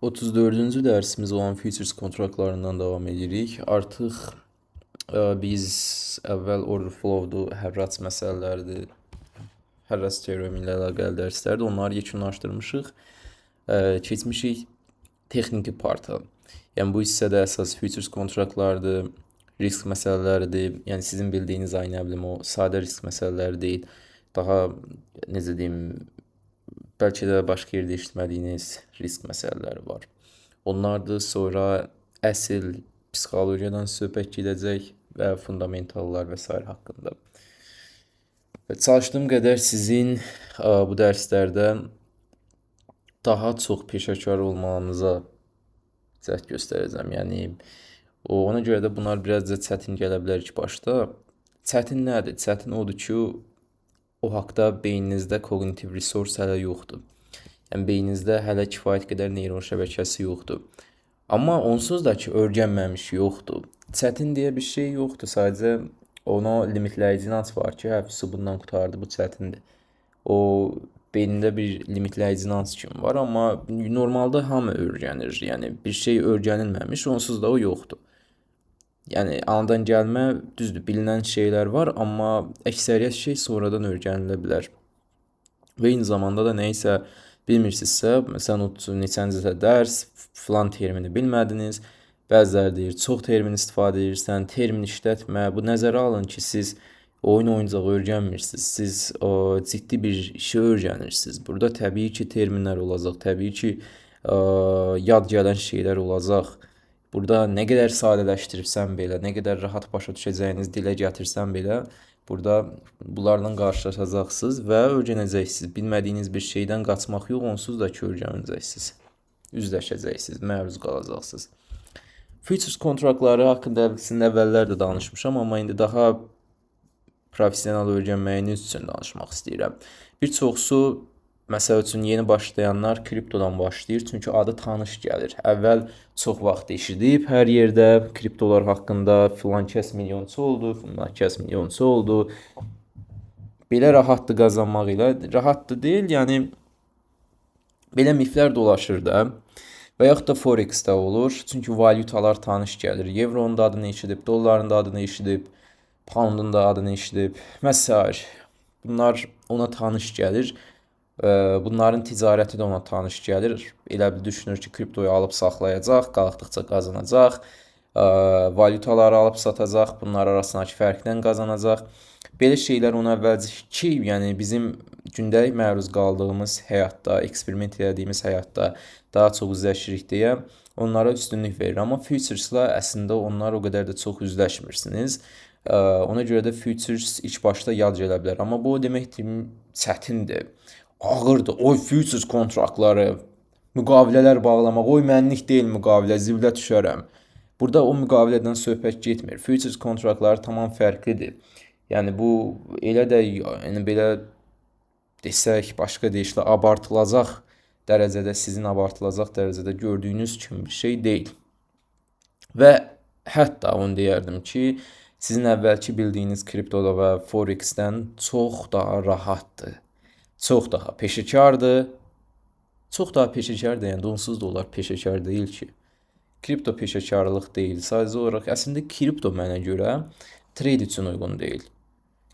34-cü dərsimiz olan futures kontraktlarından davam edirik. Artıq biz əvvəl order flow-dur, hərras məsələləridir, hərras teoremi ilə əlaqəli dərslərdir. Onları yekunlaşdırmışıq. Keçmişik texniki parta. Yəni bu hissədə əsas futures kontraktlardır, risk məsələləridir. Yəni sizin bildiyiniz nə bilim o sadə risk məsələləri deyil. Daha necə deyim, bəlkə də başqa yerdə eşitmədiyiniz risk məsələləri var. Onlardır. Sonra əsl psixologiyadan söhbət gedəcək və fundamentallar və s. haqqında. Çalışdığım qədər sizin bu dərslərdə daha çox peşəkar olmağınıza cəhd göstərəcəm. Yəni ona görə də bunlar biraz da çətin gələ bilər ki, başda. Çətin nədir? Çətin odur ki, o haqda beyninizdə kognitiv resurs hələ yoxdur. Yəni beyninizdə hələ kifayət qədər neyron şəbəkəsi yoxdur. Amma onsuz da ki, öyrənməmiş yoxdur. Çətin deyə bir şey yoxdur. Sadəcə ona limitləyici inanc var ki, həfisi bundan qurtardı, bu çətindir. O beynində bir limitləyici inanc kimi var, amma normalda hamı öyrənir. Yəni bir şey öyrənilməmiş, onsuz da o yoxdur. Yəni anadan gəlmə düzdür, bilinən şeylər var, amma əksəriyyət şey sonradan öyrənilə bilər. Və eyni zamanda da nəyisə bilmirsinizsə, məsələn, o neçəncə dərs filan termini bilmədiniz, bəziləri deyir, çox termin istifadə edirsən, termin işlətmə. Bu nəzərə alın ki, siz oyuncaq öyrənmirsiniz, siz ciddi bir işi öyrənirsiniz. Burada təbii ki, terminlər olacaq, təbii ki, yad gələn şeylər olacaq. Burada nə qədər sadələşdirsən belə, nə qədər rahat başa düşəcəyiniz dilə gətirsən belə, burada bunlarla qarşılaşacaqsınız və öyrənəcəksiniz. Bilmədiyiniz bir şeydən qaçmaq yox, onsuz da ki, öyrənəcəksiniz. Üzləşəcəksiniz, məruz qalacaqsınız. Futures kontraktları haqqında sizin əvvəllər də danışmışam, amma indi daha professional öyrənməyiniz üçün danışmaq istəyirəm. Bir çoxsu məsəl üçün yeni başlayanlar kriptodan başlayır, çünki adı tanış gəlir. Əvvəl çox vaxt eşidib hər yerdə kriptolar haqqında filan kəs milyonçu oldu, filan kəs milyonçu oldu. Belə rahatdır qazanmaq ilə, rahatdır deyil, yəni belə miflər dolaşır da. Və yaxud da Forex-də olur, çünki valyutalar tanış gəlir. Evronun da adını eşidib, dolların da adını eşidib, poundun da adını eşidib, məsəl. Bunlar ona tanış gəlir. Bunların ticarəti də ona tanış gəlir. Elə bir düşünür ki, kriptoyu alıb saxlayacaq, qalxdıqca qazanacaq, valyutaları alıb satacaq, bunlar arasındakı fərqdən qazanacaq. Belə şeylər ona əvvəlcə ki, yəni bizim gündəlik məruz qaldığımız həyatda, eksperiment etdiyimiz həyatda daha çox üzləşirik deyə onlara üstünlük verir. Amma futures'la əslində onlar o qədər də çox üzləşmirsiniz. Ona görə də futures ilk başda yad gələ bilər. Amma bu o deməkdir, çətindir. Ağırdır. Oy futures kontraktları, müqavilələr bağlamaq, oy mənlik deyil müqavilə, zivlə düşərəm. Burada o müqavilədən söhbət getmir. Futures kontraktları tamam fərqlidir. Yəni bu elə də yəni belə desək, başqa deyişlə abartılacaq dərəcədə, sizin abartılacaq dərəcədə gördüyünüz kimi bir şey deyil. Və hətta onu deyərdim ki, sizin əvvəlki bildiyiniz kriptoda və Forex-dən çox daha rahatdır. Çox daha peşəkardır. Çox daha peşəkar deyəndə onsuz da onlar peşəkar deyil ki. Kripto peşəkarlıq deyil. Sadəcə olaraq əslində kripto mənə görə trade üçün uyğun deyil.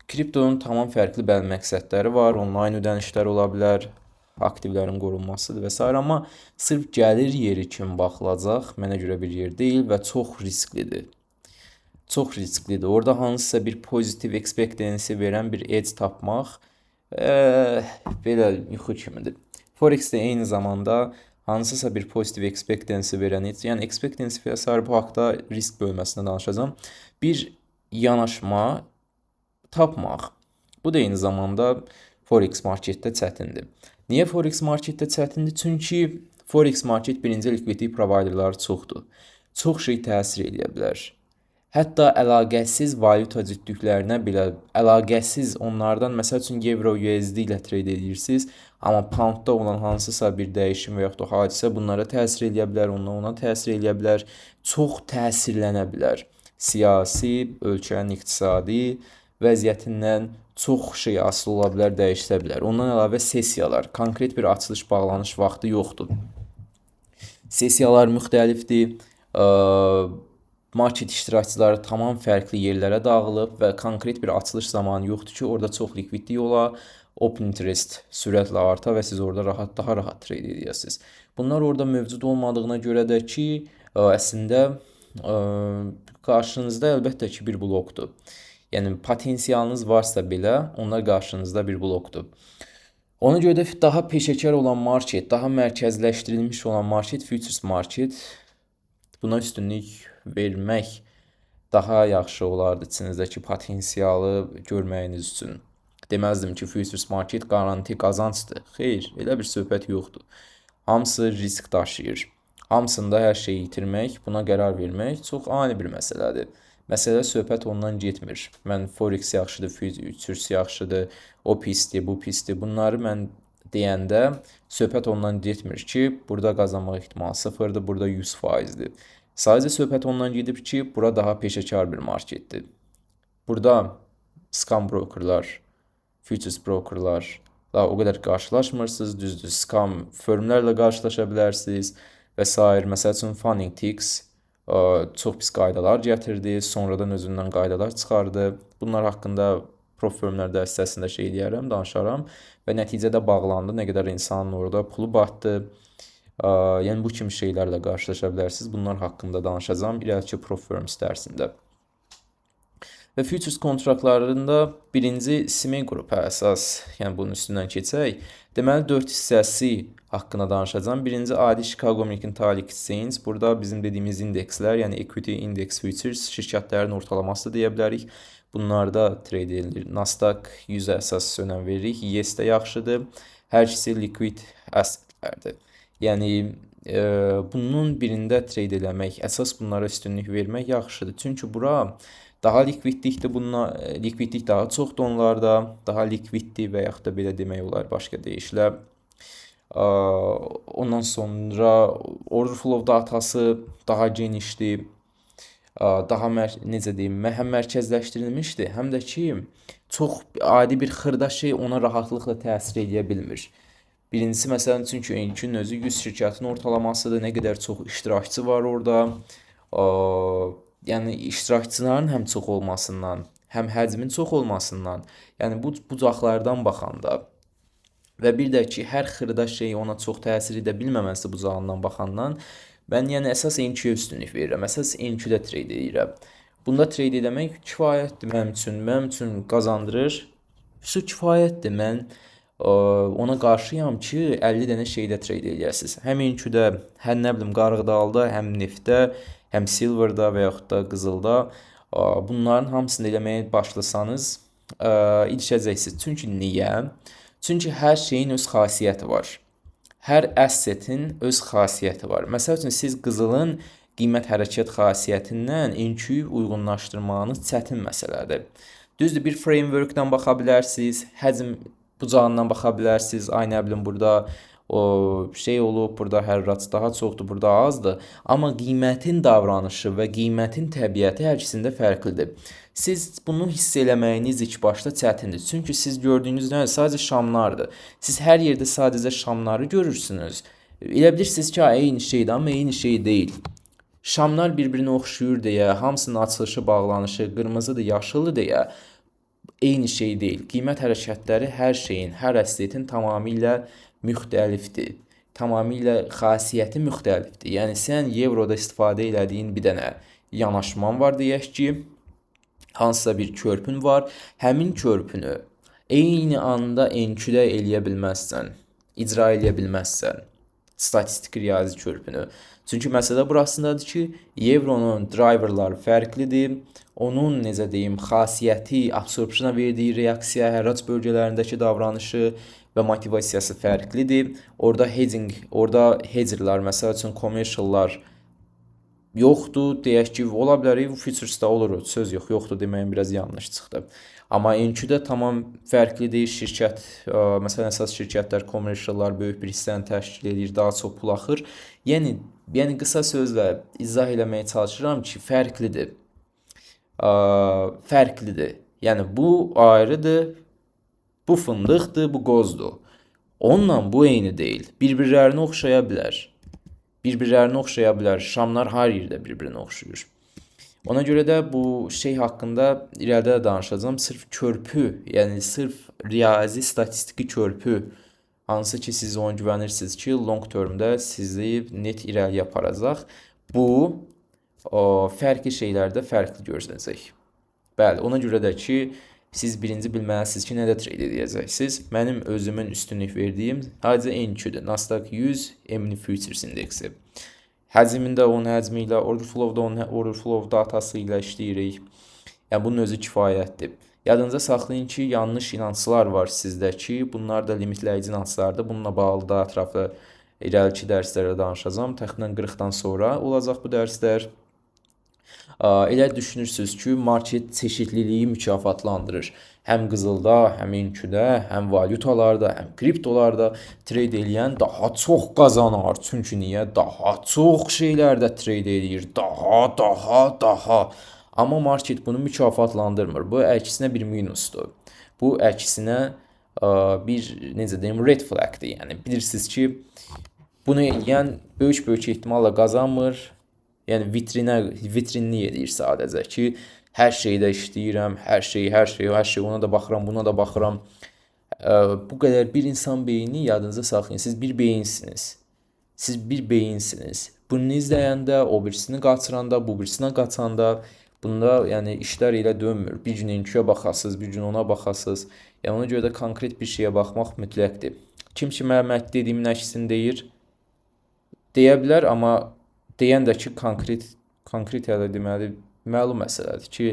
Kriptonun tamam fərqli bəzi məqsədləri var. Onlayn ödənişlər ola bilər, aktivlərin qorunmasıdır və s. Amma sırf gəlir yeri kimi baxılacaq mənə görə bir yer deyil və çox risklidir. Çox risklidir. Orada hansısa bir pozitiv expectancy verən bir edge tapmaq belə yuxu kimidir. Forex-də eyni zamanda hansısa bir pozitiv expectancy verən, yəni expectancy və s. bu haqda risk bölməsində danışacağam. Bir yanaşma tapmaq. Bu da eyni zamanda Forex marketdə çətindir. Niyə Forex marketdə çətindir? Çünki Forex market birinci likvidlik providerları çoxdur. Çox şey təsir edə bilər. Hətta əlaqəsiz valyuta cütlüklərinə belə, əlaqəsiz onlardan, məsəl üçün Euro USD ilə trade edirsiniz, amma poundda olan hansısa bir dəyişim və yaxud da hadisə bunlara təsir edə bilər, ona təsir edə bilər, çox təsirlənə bilər. Siyasi, ölkənin iqtisadi vəziyyətindən çox şey asılı ola bilər, dəyişsə bilər. Ondan əlavə sessiyalar, konkret bir açılış bağlanış vaxtı yoxdur. Sessiyalar müxtəlifdir. Market iştirakçıları tamam fərqli yerlərə dağılıb və konkret bir açılış zamanı yoxdur ki, orada çox likvidlik ola, open interest sürətlə arta və siz orada daha rahat trade edəsiniz. Bunlar orada mövcud olmadığına görə də ki, əslində qarşınızda əlbəttə ki, bir blokdur. Yəni potensialınız varsa belə, onlar qarşınızda bir blokdur. Ona görə də daha peşəkar olan market, daha mərkəzləşdirilmiş olan market futures market, buna üstünlük vermək daha yaxşı olardı içinizdəki potensialı görməyiniz üçün. Deməzdim ki, futures market garanti qazancdır. Xeyr, elə bir söhbət yoxdur. Hamısı risk daşıyır. Hamısında hər şeyi itirmək, buna qərar vermək çox ani bir məsələdir. Məsələ söhbət ondan getmir. Mən Forex yaxşıdır, futures yaxşıdır, o pisdir, bu pisdir. Bunları mən deyəndə söhbət ondan getmir ki, burada qazanmaq ehtimalı sıfırdır, burada 100%-dir. Sadəcə söhbət ondan gedib ki, bura daha peşəkar bir marketdir. Burada scam brokerlar, futures brokerlarla o qədər qarşılaşmırsınız, düzdür, scam firmlərlə qarşılaşa bilərsiniz və s. Məsəl üçün Fundingtix çox pis qaydalar gətirdi, sonradan özündən qaydalar çıxardı. Bunlar haqqında prof firmlər dəstəsində şey deyərəm, danışaram və nəticədə bağlandı, nə qədər insanın orada pulu batdı. Yəni bu kimi şeylərlə qarşılaşa bilərsiniz. Bunlar haqqında danışacağım irəli prof firms dərsində. Və futures kontraktlarında birinci SME qrupu əsas, yəni bunun üstündən keçək. Deməli 4 hissəsi haqqında danışacağım. Birinci adi Chicago Mercantile Exchange. Burada bizim dediyimiz indekslər, yəni equity index futures şirkətlərin ortalaması deyə bilərik. Bunlarda trade edilir. Nasdaq 100-ə əsas önəm veririk. YES də yaxşıdır. Hər ikisi liquid assetlərdir. Yəni bunun birində trade eləmək, əsas bunlara üstünlük vermək yaxşıdır. Çünki bura daha likvidlikdir, likvidlik daha çoxdur onlarda, daha likviddir və yaxud da belə demək olar başqa deyişlə. Ondan sonra order flow datası daha genişdir, daha necə deyim, həm mərkəzləşdirilmişdir, həm də ki, çox adi bir xırda şey ona rahatlıqla təsir edə bilmir. Birincisi, məsələn, çünki ENQ-ün özü 100 şirkətin ortalamasıdır, nə qədər çox iştirakçı var orada. Yəni iştirakçıların həm çox olmasından, həm həcmin çox olmasından, yəni bu bucaqlardan baxanda və bir də ki, hər xırda şey ona çox təsir edə bilməməsi bucağından baxandan, mən yəni əsas ENQ-yə üstünlük verirəm, əsas ENQ-də trade edirəm. Bunda trade eləmək kifayətdir mənim üçün qazandırır. Su kifayətdir, mən ona qarşıyam ki, 50 dənə şeydə trade eləyəsiniz. Həm ENQ-də, həm nə bilim qarğıdalda, həm neftdə, həm silverda və yaxud da qızılda. Bunların hamısını eləməyə başlasanız ilişəcəksiniz. Çünki niyə? Çünki hər şeyin öz xasiyyəti var. Hər assetin öz xasiyyəti var. Məsəl üçün siz qızılın qiymət hərəkət xasiyyətindən ENQ-yu uyğunlaşdırmanız çətin məsələdir. Düzdür, bir frameworkdən baxa bilərsiniz, həcm bucağından baxa bilərsiniz. Ay nə bilim burada o şey olub, burada hərrat daha çoxdur, burada azdır. Amma qiymətin davranışı və qiymətin təbiəti hər ikisində fərqlidir. Siz bunu hiss eləməyiniz ilk başda çətindir. Çünki siz gördüyünüz nə sadəcə şamlardır. Siz hər yerdə sadəcə şamları görürsünüz. Elə bilirsiniz ki, eyni şeydir, amma eyni şey deyil. Şamlar bir-birinə oxşuyur deyə, hamısının açılışı, bağlanışı qırmızıdır, yaşıldır deyə eyni şey deyil. Qiymət hərəkətləri hər şeyin, hər əssetin tamamilə müxtəlifdir. Tamamilə xasiyyəti müxtəlifdir. Yəni sən evroda istifadə elədiyin bir dənə yanaşman var deyək ki, hansısa bir körpün var. Həmin körpünü eyni anda ENQ-də eləyə bilməzsən, icra eləyə bilməzsən. Statistik riyazi körpünü. Çünki məsələ burasındadır ki, evronun driverları fərqlidir. Onun necə deyim, xasiyyəti, absorpsiona verdiyi reaksiya, hərrac bölgələrindəki davranışı və motivasiyası fərqlidir. Orada hedgerlər, məsəl üçün commerciallar yoxdur, deyək ki, ola bilər, futuresdə olur, söz yoxdur deməyim biraz yanlış çıxdı. Amma ENQ-də tamam fərqlidir. Şirkət, məsələn, əsas şirkətlər, commerciallar böyük bir hissəni təşkil edir, daha çox pul axır. Yəni qısa sözlə izah eləməyə çalışıram ki, fərqlidir. Fərqlidir. Yəni bu ayrıdır, bu fındıqdır, bu qozdur. Onunla bu eyni deyil. Bir-birlərini oxşaya bilər. bir-birlərinə oxşaya bilər. Şamlar hər yerdə bir-birinə oxşayır. Ona görə də bu şey haqqında irəlidə də danışacağam. Sırf körpü, yəni sırf riyazi statistiki körpü hansı ki siz ona güvənirsiniz ki, long termdə sizi net irəliyə aparacaq. Bu fərqli şeylərdə fərqli görünəcək. Bəli, ona görə də ki, siz birinci bilməlisiniz ki, nədə trade edəcəksiniz. Mənim özümün üstünlük verdiyim sadəcə NQ-dir. Nasdaq 100 mini futures indeksi. Həcmində onun həcmi ilə, order flow-da onun order flow datası ilə işləyirik. Yəni bunun özü kifayətdir. Yadınıza saxlayın ki, yanlış inanclar var sizdə ki, bunlar da limitləyici inanclardır. Bununla bağlı da ətraflı irəliki dərslərdə danışacağam. Təxminən 40-dan sonra olacaq bu dərslər. Elə düşünürsünüz ki, market çeşitliliyi mükafatlandırır. Həm qızılda, həm NQ-də, həm valyutalarda, həm kriptolarda trade edən daha çox qazanar. Çünki niyə? Daha çox şeylərdə trade edir. Daha. Amma market bunu mükafatlandırmır. Bu əksinə bir minusdur. Bu əksinə bir, necə deyim, red flagdir. Yəni bilirsiniz ki, bunu edən böyük ehtimalla qazanmır. Yəni vitrinli edir sadəcə ki, hər şeydə işləyirəm, hər şey ona da baxıram, buna da baxıram. Bu qədər bir insan beyni yadınıza saxlayın. Siz bir beyinsiniz. Bunu izləyəndə, o birisini qaçıranda, bu birisinə qaçanda, bunda yəni işlər elə dönmür. Bir gün NQ-yə baxasınız, bir gün ona baxasınız. Yəni ona görə də konkret bir şeyə baxmaq mütləqdir. Kim ki mənim dediyimin əksini deyir, deyə bilər, amma deyən də ki, konkret hələ deməli, məlum məsələdir ki,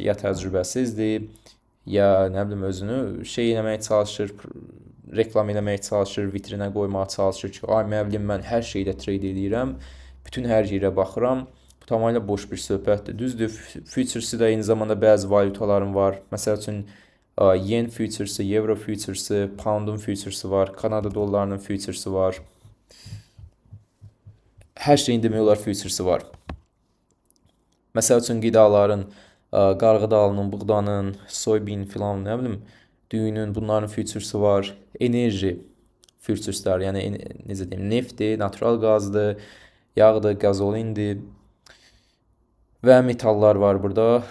ya təcrübəsizdir, ya nə bilim özünü şey eləməyə çalışır, reklam eləməyə çalışır, vitrinə qoymağa çalışır ki, ay nə bilim mən hər şeydə trade edirəm, bütün hər yerə baxıram. Bu tamamilə boş bir söhbətdir. Düzdür, futuresi də eyni zamanda bəzi valyutaların var. Məsəl üçün yen futuresi, euro futuresi, poundun futuresi var, Kanada dollarının futuresi var. Hər şeyin demək olar futuresi var. Məsəl üçün qidaların, qarğıdalının, buğdanın, soybean filan, nə bilim, düyünün, bunların futuresi var. Enerji futureslər, yəni necə deyim, neftdir, natural qazdır, yağdır, qazolindir və metallar var burada.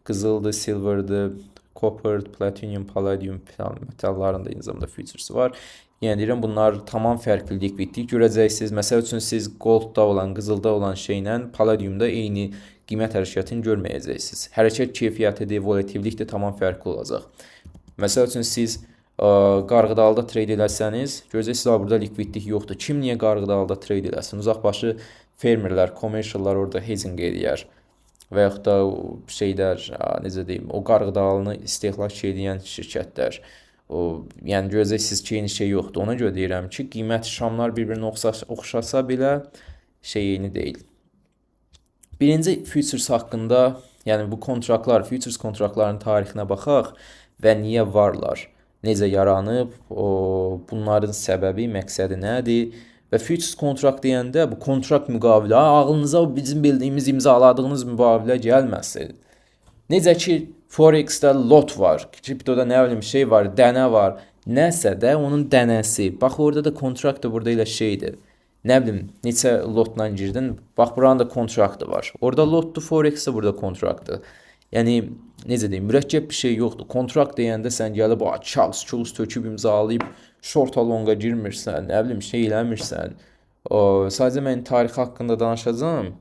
Qızıldır, silverdir, copper, platinum, palladium filan metalların da eyni zamanda futuresi var. Yəni deyirəm, bunlar tamam fərqli likvidlik görəcəksiniz. Məsəl üçün siz goldda olan, qızılda olan şeylə palladiumda eyni qiymət hərəkətini görməyəcəksiniz. Hərəkət keyfiyyətidir, volatillikdir, tamam fərqli olacaq. Məsəl üçün siz qarğıdalda trade eləsəniz, görəcəksiniz, burada likvidlik yoxdur. Kim niyə qarğıdalda trade eləsin? Uzaqbaşı fermerlər, commerciallar orada hedging edir. Və yaxud da şeylər, necə deyim, o qarğıdalını istehlak edən şirkətlər. Yəni görəcəksiniz ki, yeni şey yoxdur. Ona görə deyirəm ki, qiymət şamlar bir-birinə oxşasa belə eyni deyil. Birinci futures haqqında, yəni bu kontraktlar, futures kontraktlarının tarixinə baxaq və niyə varlar, necə yaranıb, bunların səbəbi, məqsədi nədir? Və futures kontrakt deyəndə bu kontrakt müqavilə, ağlınıza bizim bildiyimiz imzaladığınız müqavilə gəlməsin. Necə ki, Forex-də lot var, kriptoda nə bilim şey var, dənə var, nəsə də onun dənəsi. Bax, orada da kontrakt da burada elə şeydir. Nə bilim, neçə lotla girdin, bax, buranın da kontraktı var. Orada lotdur, Forex-də burada kontraktdır. Yəni, necə deyim, mürəkkəb bir şey yoxdur. Kontrakt deyəndə sən gəlib, kağız töküb imzalayıb, short longa girmirsən, nə bilim, şey eləmirsən. Sadəcə mən tarix haqqında danışacağım.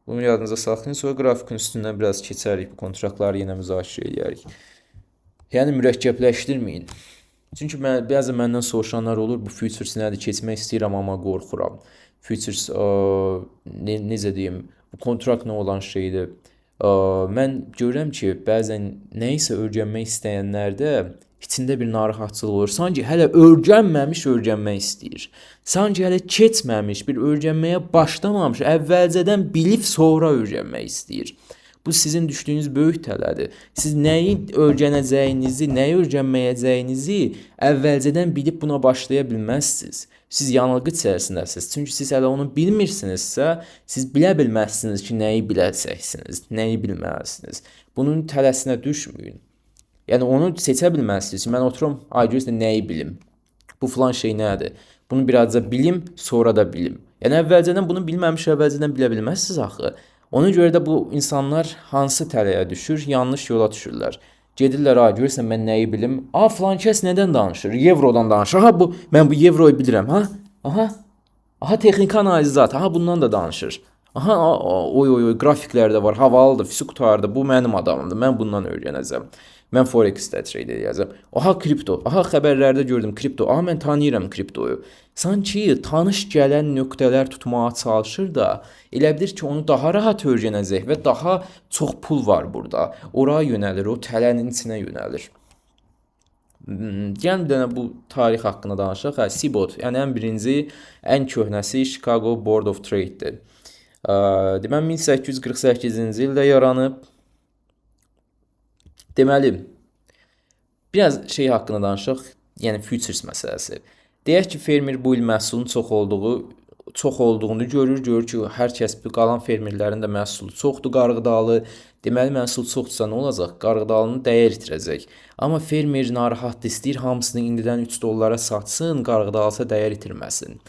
Bunu yadınıza saxlayın, sonra qrafikin üstündən biraz keçərik, bu kontraktları yenə müzakirə edərik. Yəni, mürəkkəbləşdirməyin. Çünki bəzən məndən soruşanlar olur, bu futures nədir, keçmək istəyirəm, amma qorxuram. Futures, necə deyim, bu kontrakt nə olan şeydir. Mən görürəm ki, bəzən nəyisə öyrənmək istəyənlərdə içində bir narahatçılıq olur. Sanki hələ öyrənmək istəyir. Sanki hələ keçməmiş, bir öyrənməyə başlamamış, əvvəlcədən bilib sonra öyrənmək istəyir. Bu sizin düşdüyünüz böyük tələdir. Siz nəyi öyrənəcəyinizi, nəyi öyrənməyəcəyinizi əvvəlcədən bilib buna başlaya bilməzsiniz. Siz yanılğı içərisindəsiniz. Çünki siz hələ onu bilmirsinizsə, siz bilə bilməzsiniz ki, nəyi biləcəksiniz, nəyi bilməlisiniz. Bunun tələsinə düşməyin. Yəni onu seçə bilməzsiniz. Mən oturum, gözlə nəyi bilim. Bu filan şey nədir? Bunu birazca bilim, sonra da bilim. Yəni əvvəlcədən bunu bilməmiş əvvəlcədən bilə bilməzsiniz axı. Ona görə də bu insanlar hansı tələyə düşür? Yanlış yola düşürlər. Gedirlər, ha, görürsən mən nəyi bilim? A, filan kəs nədən danışır? Evrodan danışır. Ha, bu mən bu evroyu bilirəm, ha? Aha. Aha, texniki analizat. Aha, bundan da danışır. Aha, oy oy oy, qrafiklər də var, havalıdır, fizik qutardı. Bu mənim adamımdır. Mən bundan öyrənəcəm. Mən Forex-də trade edəcəm. Aha, kripto. Aha, xəbərlərdə gördüm kripto. Aha, mən tanıyıram kriptoyu. Sanki tanış gələn nöqtələr tutmağa çalışır da, elə bilir ki, onu daha rahat öyrənəcək və daha çox pul var burada. Ora yönəlir, o tələnin içinə yönəlir. Gəlin bir dənə bu tarix haqqında danışaq. Hə, CBOT, yəni ən birinci, ən köhnəsi Chicago Board of Trade-dir. Deməli 1848-ci ildə yaranıb. Deməli, biraz şey haqqında danışaq, yəni futures məsələsi. Deyək ki, fermer bu il məhsulun çox olduğunu görür ki, hər kəs bu qalan fermerlərin də məhsulu çoxdur, qarğıdalı. Deməli, məhsul çoxdursa nə olacaq? Qarğıdalını dəyər itirəcək. Amma fermer narahatdır, istəyir hamısını indidən 3 dollara satsın, qarğıdalısa dəyər itirməsin.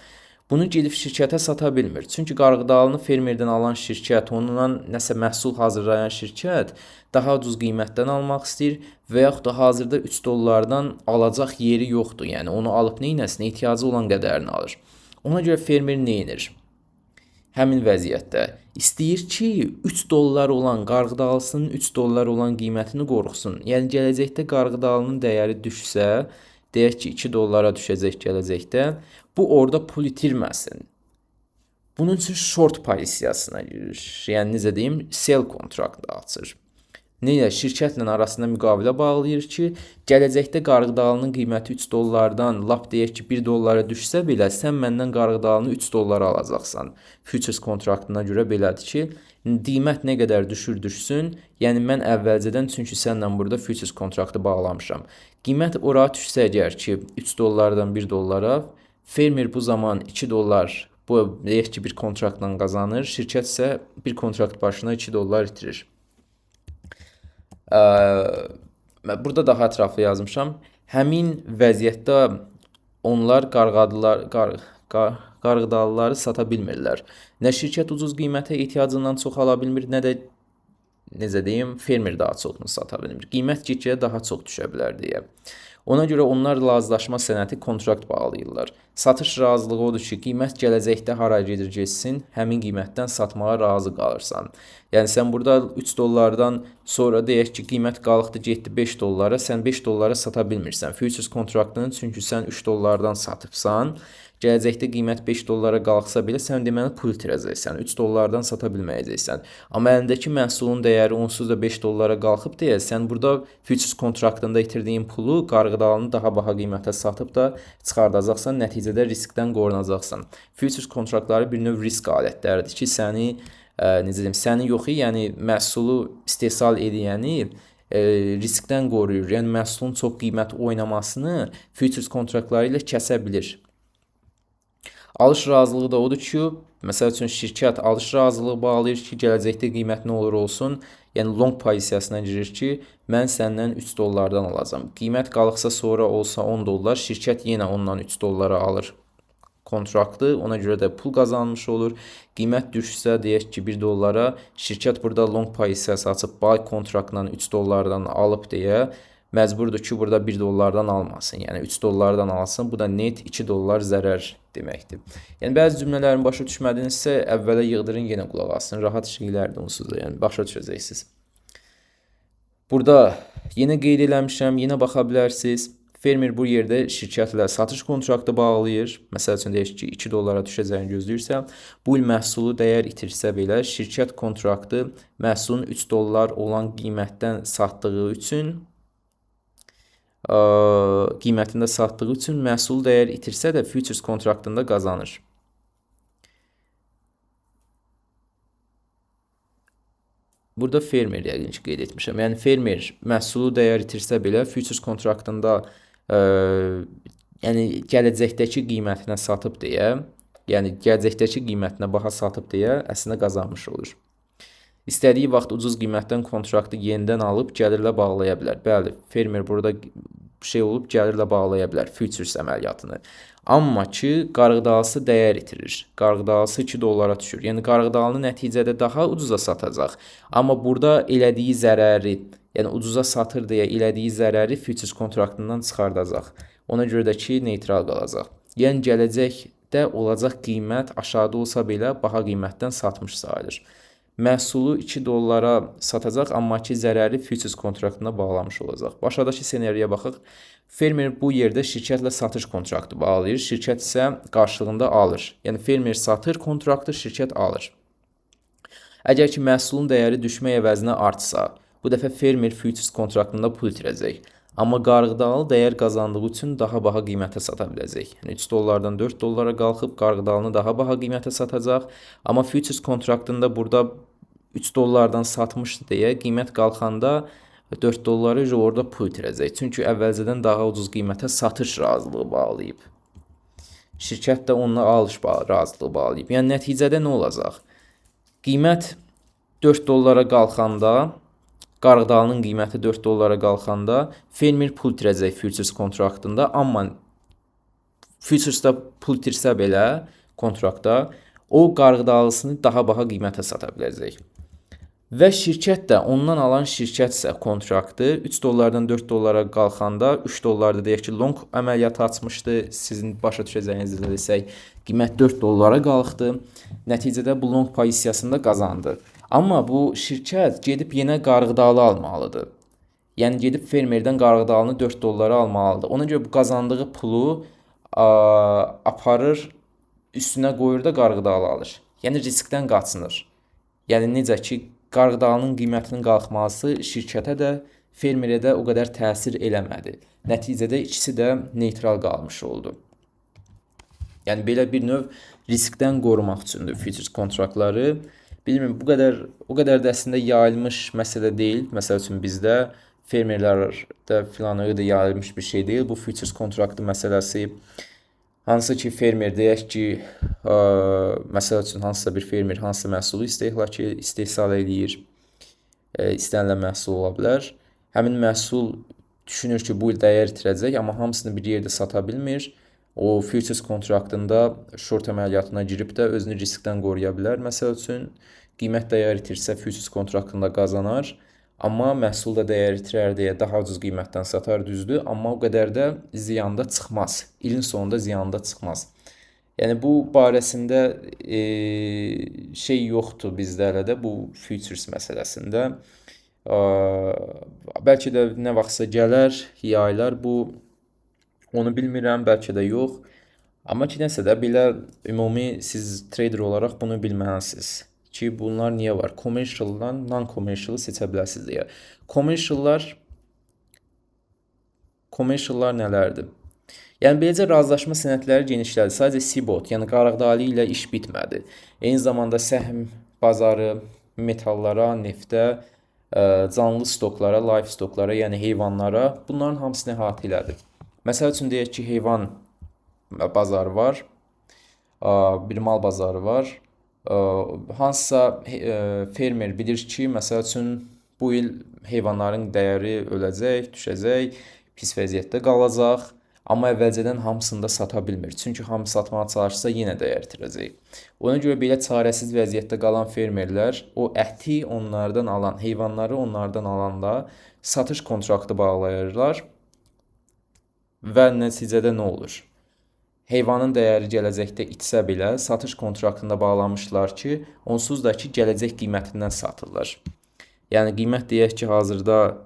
Bunu gedib şirkətə sata bilmir. Çünki qarğıdalını fermerdən alan şirkət, onunla nəsə məhsul hazırlayan şirkət daha ucuz qiymətdən almaq istəyir və yaxud da hazırda 3 dollardan alacaq yeri yoxdur. Yəni onu alıb neynəsin? Ehtiyacı olan qədərini alır. Ona görə fermer neynir? Həmin vəziyyətdə istəyir ki, 3 dollar olan qarğıdalısının 3 dollar olan qiymətini qorusun. Yəni gələcəkdə qarğıdalının dəyəri düşsə, deyək ki, 2 dollara düşəcək gələcəkdə, bu orada pul itirməsin. Bunun üçün short pozisiyasına girir. Yəni necə deyim, sell kontraktı açır. Nəyə? Şirkətlə arasında müqavilə bağlayır ki, gələcəkdə qarğıdalının qiyməti 3 dollardan, lap deyək ki, 1 dollara düşsə belə, sən məndən qarğıdalını 3 dollara alacaqsan. Futures kontraktına görə belədir ki, qiymət nə qədər düşsün, yəni mən əvvəlcədən çünki sənlə burada futures kontraktı bağlamışam. Qiymət ora düşsə əgər ki, 3 dollardan 1 dollara, fermer bu zaman 2 dollar, bu deyək ki, bir kontraktla qazanır, şirkət isə bir kontrakt başına 2 dollar itirir. Burada daha ətraflı yazmışam. Həmin vəziyyətdə onlar qarğıdalıları sata bilmirlər. Nə şirkət ucuz qiymətə ehtiyacından çox ala bilmir, nə də necə deyim, fermer daha çoxunu sata bilmir. Qiymət get-gedə daha çox düşə bilər deyə. Ona görə onlar razılaşma sənədi kontrakt bağlayırlar. Satış razılığı odur ki, qiymət gələcəkdə hara gedir getsin, həmin qiymətdən satmağa razı qalırsan. Yəni sən burada 3 dollardan sonra deyək ki, qiymət qalxdı, getdi 5 dollara, sən 5 dollara sata bilmirsən. Futures kontraktını çünki sən 3 dollardan satıbsan, gələcəkdə qiymət 5 dollara qalxsa belə sən deməli pul itirəcəksən, 3 dollardan sata bilməyəcəksən. Amma əlindəki məhsulun dəyəri onsuz da 5 dollara qalxıb deyə sən burada futures kontraktında itirdiyin pulu qarğıdalını daha baha qiymətə satıb da çıxardacaqsan, nəticədə riskdən qorunacaqsan. Futures kontraktları bir növ risk alətləridir ki, səni necə deyim, səni yox, yəni məhsulu istehsal edəni riskdən qoruyur. Yəni məhsulun çox qiymət oynamasını futures kontraktları ilə kəsə bilir. Alış razılığı da odur ki, məsəl üçün şirkət alış razılığı bağlayır ki, gələcəkdə qiymət nə olur olsun, yəni long pozisiyasına girir ki, mən səndən 3 dollardan alacağam. Qiymət qalıqsa sonra olsa 10 dollar, şirkət yenə ondan 3 dollara alır kontraktı, ona görə də pul qazanmış olur. Qiymət düşsə, deyək ki, 1 dollara, şirkət burada long pozisiyası açıb buy kontraktla 3 dollardan alıb deyə, məcburdur ki, burada 1 dollardan almasın. Yəni 3 dollardan alsın. Bu da net 2 dollar zərər deməkdir. Yəni bəzi cümlələrin başa düşmədinizsə, əvvələ yığdırın, yenə qulaq asın. Rahat şeylərdir onsuz da, yəni başa düşəcəksiniz. Burada yenə qeyd eləmişəm, yenə baxa bilərsiniz. Fermer bu yerdə şirkətlə satış kontraktı bağlayır. Məsəl üçün deyək ki, 2 dollara düşəcəyini gözləyirsə, bu il məhsulu dəyər itirsə belə, şirkət kontraktı məhsulun 3 dollar olan qiymətdən satdığı üçün qiymətində satdığı üçün məhsul dəyər itirsə də futures kontraktında qazanır. Burada fermer yəqin ki qeyd etmişəm. Yəni fermer məhsulu dəyər itirsə belə futures kontraktında yəni gələcəkdəki qiymətinə satıb deyə, yəni gələcəkdəki qiymətinə baha satıb deyə əslində qazanmış olur. İstədiyi vaxt ucuz qiymətdən kontraktı yenidən alıb gəlirlə bağlaya bilər. Bəli, fermer burada şey olub gəlirlə bağlaya bilər futures əməliyyatını. Amma ki, qarğıdalısı dəyər itirir. Qarğıdalısı 2 dollara düşür. Yəni qarğıdalını nəticədə daha ucuza satacaq. Amma burada elədiyi zərəri, yəni ucuza satır deyə elədiyi zərəri futures kontraktından çıxardacaq. Ona görə də ki, neytral qalacaq. Yəni gələcəkdə olacaq qiymət aşağıda olsa belə baha qiymətdən satmış sayılır. Məhsulu 2 dollara satacaq, amma ki, zərəri futures kontraktına bağlamış olacaq. Aşağıdakı senariyə baxaq. Fermer bu yerdə şirkətlə satış kontraktı bağlayır, şirkət isə qarşılığında alır. Yəni fermer satır kontraktı, şirkət alır. Əgər ki, məhsulun dəyəri düşmək əvəzinə artsa, bu dəfə fermer futures kontraktında pul itirəcək. Amma qarğıdalı dəyər qazandığı üçün daha baha qiymətə sata biləcək. Yəni 3 dollardan 4 dollara qalxıb qarğıdalını daha baha qiymətə satacaq. Amma futures kontraktında burada 3 dollardan satmışdı deyə qiymət qalxanda 4 dolları orada pul itirəcək. Çünki əvvəlcədən daha ucuz qiymətə satış razılığı bağlayıb. Şirkət də onunla alış razılığı bağlayıb. Yəni nəticədə nə olacaq? Qiymət 4 dollara qalxanda, qarğıdalının qiyməti 4 dollara qalxanda fermer pul itirəcək futures kontraktında, amma futuresda pul itirsə belə kontraktda o qarğıdalısını daha baha qiymətə sata biləcək. Və şirkət də ondan alan şirkətsə kontraktı 3 dollardan 4 dollara qalxanda 3 dollarda deyək ki, long əməliyyatı açmışdı. Sizin başa düşəcəyiniz desək, qiymət 4 dollara qalxdı. Nəticədə bu long pozisiyasında qazandı. Amma bu şirkət gedib yenə qarğıdalı almalıdır. Yəni gedib fermerdən qarğıdalını 4 dollara almalıdır. Ona görə bu qazandığı pulu aparır, üstünə qoyur da qarğıdalı alır. Yəni riskdən qaçınır. Yəni necə ki, qarğıdalının qiymətinin qalxması şirkətə də, fermerə də o qədər təsir eləmədi. Nəticədə ikisi də neytral qalmış oldu. Yəni belə bir növ riskdən qorumaq üçündür futures kontraktları. Bilmirəm, o qədər də əslində yayılmış məsələ deyil. Məsəl üçün bizdə fermerlərdə filan da yayılmış bir şey deyil. Bu futures kontraktı məsələsi. Hansı ki, fermer deyək ki, məsəl üçün hansısa bir fermer hansısa məhsulu istehsal edir, istənilən məhsul ola bilər. Həmin məhsul düşünür ki, bu il dəyər itirəcək, amma hamısını bir yerdə sata bilmir. O futures kontraktında short əməliyyatına girib də özünü riskdən qoruya bilər. Məsəl üçün, qiymət dəyər itirsə futures kontraktında qazanar, amma məhsul da dəyər itirər deyə daha ucuz qiymətdən satar, düzdür, amma o qədər də ziyanda çıxmaz. İlin sonunda ziyanda çıxmaz. Yəni bu barəsində şey yoxdur bizdə hələ də bu futures məsələsində. Bəlkə də nə vaxtsa gələr, yaylar bu, onu bilmirəm, bəlkə də yox. Amma ki, nəsə də belə ümumi siz trader olaraq bunu bilməlisiniz ki, bunlar niyə var? Commercial-dan non-commercial-ı seçə biləsiniz deyə. Commercial-lar nələrdir? Yəni beləcə razılaşma sənədləri genişlədi. Sadəcə CBOT, yəni qarğıdalı ilə iş bitmədi. Eyni zamanda səhm bazarı metallara, neftə, canlı stoklara, live stoklara, yəni heyvanlara, bunların hamısını əhatə elədi. Məsəl üçün deyək ki, heyvan bazarı var, bir mal bazarı var. Hansısa fermer bilir ki, məsəl üçün bu il heyvanların dəyəri öləcək, düşəcək, pis vəziyyətdə qalacaq. Amma əvvəlcədən hamısını da sata bilmir. Çünki hamı satmağa çalışsa yenə dəyər itirəcək. Ona görə belə çarəsiz vəziyyətdə qalan fermerlər o əti onlardan alan, heyvanları onlardan alanda satış kontraktı bağlayırlar. Və nəticədə nə olur? Heyvanın dəyəri gələcəkdə itsə belə satış kontraktında bağlamışlar ki, onsuz da ki, gələcək qiymətindən satırlar. Yəni qiymət deyək ki, hazırda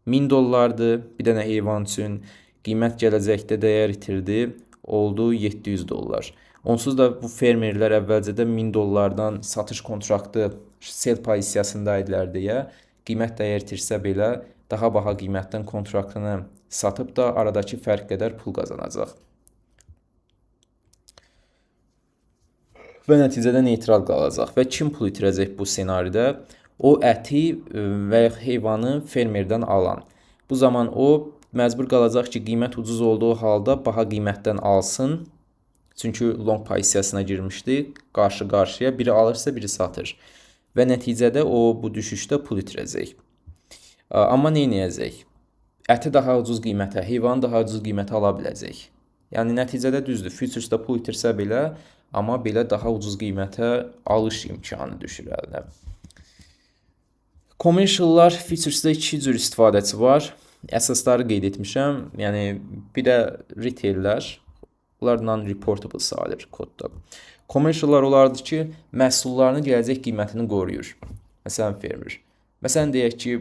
1000 dollardır bir dənə heyvan üçün. Qiymət gələcəkdə dəyər itirdi, oldu 700 dollar. Onsuz da bu fermerlər əvvəlcədən 1000 dollardan satış kontraktı sell pozisiyasında idilər deyə qiymət dəyər itirsə belə daha baha qiymətdən kontraktını satıb da aradakı fərq qədər pul qazanacaq. Və nəticədə neytral qalacaq. Və kim pul itirəcək bu senaridə? O əti və ya heyvanı fermerdən alan. Bu zaman o məcbur qalacaq ki, qiymət ucuz olduğu halda baha qiymətdən alsın. Çünki long pozisiyasına girmişdi. Qarşı-qarşıya biri alırsa biri satır. Və nəticədə o bu düşüşdə pul itirəcək. Amma nə edəcək? əti daha ucuz qiymətə, heyvanı daha ucuz qiymətə ala biləcək. Yəni nəticədə düzdür, futuresdə pul itirsə belə, amma belə daha ucuz qiymətə alış imkanı düşür əlinə. Commerciallar futuresdə iki cür istifadəçi var. Əsasları qeyd etmişəm. Yəni bir də retaillər, bunlar non-reportable sayılır kodda. Commerciallar olardı ki, məhsullarının gələcək qiymətini qoruyur. Məsələn, fermer. Məsələn, deyək ki,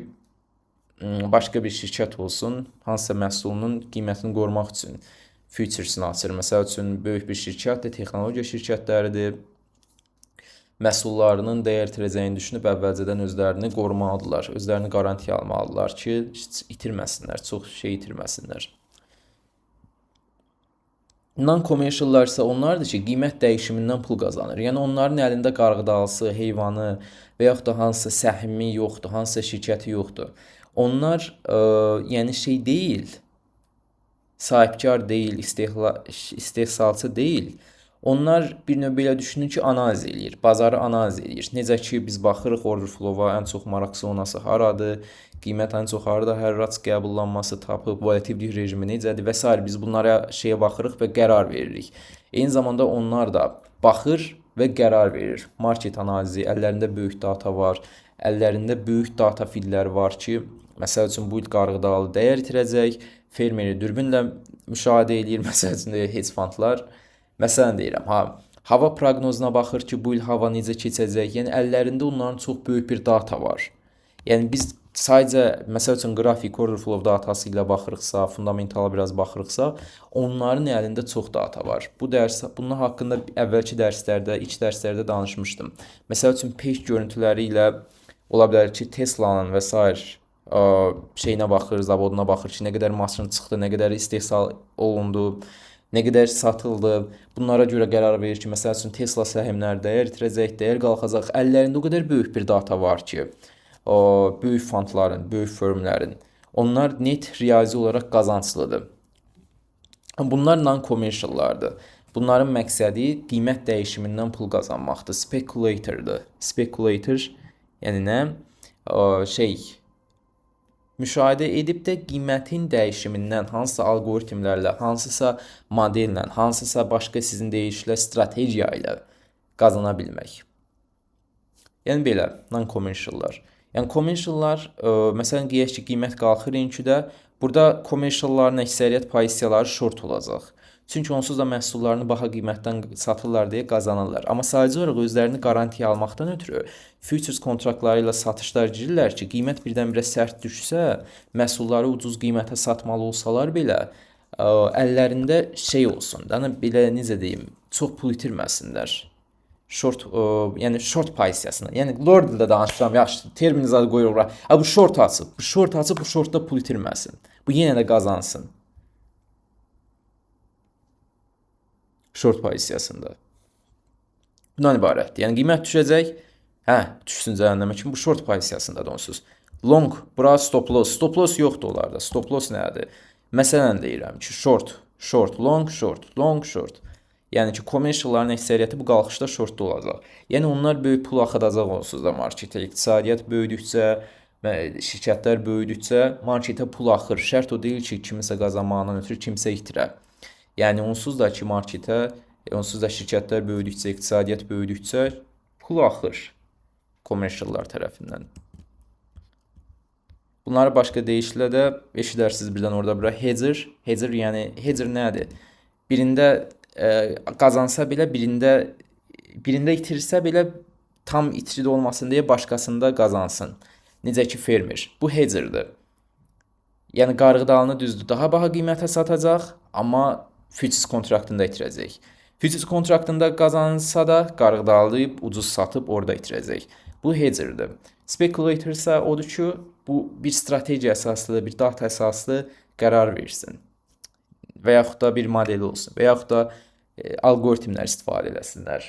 başqa bir şirkət olsun, hansısa məhsulunun qiymətini qorumaq üçün futuresini açır. Məsəl üçün, böyük bir şirkətdir, texnologiya şirkətləridir. Məhsullarının dəyər itirəcəyini düşünüb əvvəlcədən özlərini qorumalıdırlar. Özlərini qarantiya almalıdırlar ki, itirməsinlər, çox şey itirməsinlər. Non-commerciallar isə onlardır ki, qiymət dəyişimindən pul qazanır. Yəni onların əlində qarğıdalısı, heyvanı və yaxud da hansısa səhmi yoxdur, hansısa şirkəti yoxdur. Onlar yəni şey deyil, sahibkar deyil, istehsalçı deyil. Onlar bir növ belə düşünün ki, analiz eləyir, bazarı analiz eləyir. Necə ki, biz baxırıq order flow-a, ən çox maraq zonası haradır, qiymət ən çox harada, hər rast qəbullanması tapıb, volatillik rejimi necədir və s. Biz bunlara şeyə baxırıq və qərar veririk. Eyni zamanda onlar da baxır və qərar verir. Market analizi, əllərində böyük data var, əllərində böyük data feedləri var ki, məsəl üçün bu il qarğıdalı dəyər itirəcək, fermeri dürbünlə müşahidə eləyir, məsəl üçün hedge fundlar. Məsələn deyirəm, hava proqnozuna baxır ki, bu il hava necə keçəcək. Yəni əllərində onların çox böyük bir data var. Yəni biz sadəcə məsəl üçün qrafik order flow datası ilə baxırıqsa, fundamentala biraz baxırıqsa, onların əlində çox data var. Bunun haqqında əvvəlki dərslərdə, ilk dərslərdə danışmışdım. Məsəl üçün page görüntüləri ilə ola bilər ki, Tesla'nın və s. şeyinə baxır, zavoduna baxır ki, nə qədər maşın çıxdı, nə qədər istehsal olundu, nə qədər satıldı. Bunlara görə qərar verir ki, məsəl üçün Tesla səhmləri dəyər itirəcək, dəyər qalxacaq. Əllərində o qədər böyük bir data var ki, böyük fondların, böyük firmlərin. Onlar net riyazi olaraq qazanclıdır. Bunlar non-commerciallardır. Bunların məqsədi qiymət dəyişimindən pul qazanmaqdır. Speculator'dır. Speculator yəni nə? Müşahidə edib də qiymətin dəyişimindən hansısa alqoritmlərlə, hansısa modellə, hansısa başqa sizin deyişlə strategiya ilə qazana bilmək. Yəni belə, non-commerciallar. Yəni commerciallar, məsələn, deyək ki, qiymət qalxır inkidə, burada commercialların əksəriyyət pozisiyaları short olacaq. Çünki onsuz da məhsullarını baha qiymətdən satırlar deyə qazanırlar. Amma sadəcə olaraq özlərini qarantiya almaqdan ötürü futures kontraktları ilə satışlar girirlər ki, qiymət birdən-birə sərt düşsə, məhsulları ucuz qiymətə satmalı olsalar belə, əllərində şey olsun, belə necə deyim, çox pul itirməsinlər. Yəni short pozisiyasına. Yəni lord dildə danışıram, yaxşı, terminiz adı qoyuruq. Bu short açıb, bu shortda pul itirməsin. Bu yenə də qazansın. Short pozisiyasında. Bundan ibarətdir. Yəni qiymət düşəcək, düşsün cəhənnəmə kimi, bu short pozisiyasındadır onsuz. Long, bura stop loss. Stop loss yoxdur onlarda. Stop loss nədir? Məsələn deyirəm ki, short, long, short. Yəni ki, commercialların əksəriyyəti bu qalxışda shortda olacaq. Yəni onlar böyük pul axıdacaq onsuz da marketə. İqtisadiyyat böyüdükcə, şirkətlər böyüdükcə marketə pul axır. Şərt o deyil ki, kimisə qazanmağından ötürü kimsə itirə. Yəni onsuz da ki, marketə, onsuz da şirkətlər böyüdükcə, iqtisadiyyat böyüdükcə pul axır commerciallar tərəfindən. Bunları başqa deyişlə də eşidərsiniz birdən orada bura hedger. Hedger nədir? Birində qazansa belə, birində itirsə belə tam itirdə olmasın deyə başqasında qazansın. Necə ki, fermer. Bu hedgerdir. Yəni qarğıdalını düzdür, daha baha qiymətə satacaq, amma futures kontraktında itirəcək. Futures kontraktında qazansa da qarğıdalayıb, ucuz satıb orada itirəcək. Bu hedgerdir. Speculator isə odur ki, bu bir strategiya əsaslı, bir data əsaslı qərar versin. Və yaxud da bir modeli olsun. Və yaxud da alqoritmlər istifadə eləsinlər.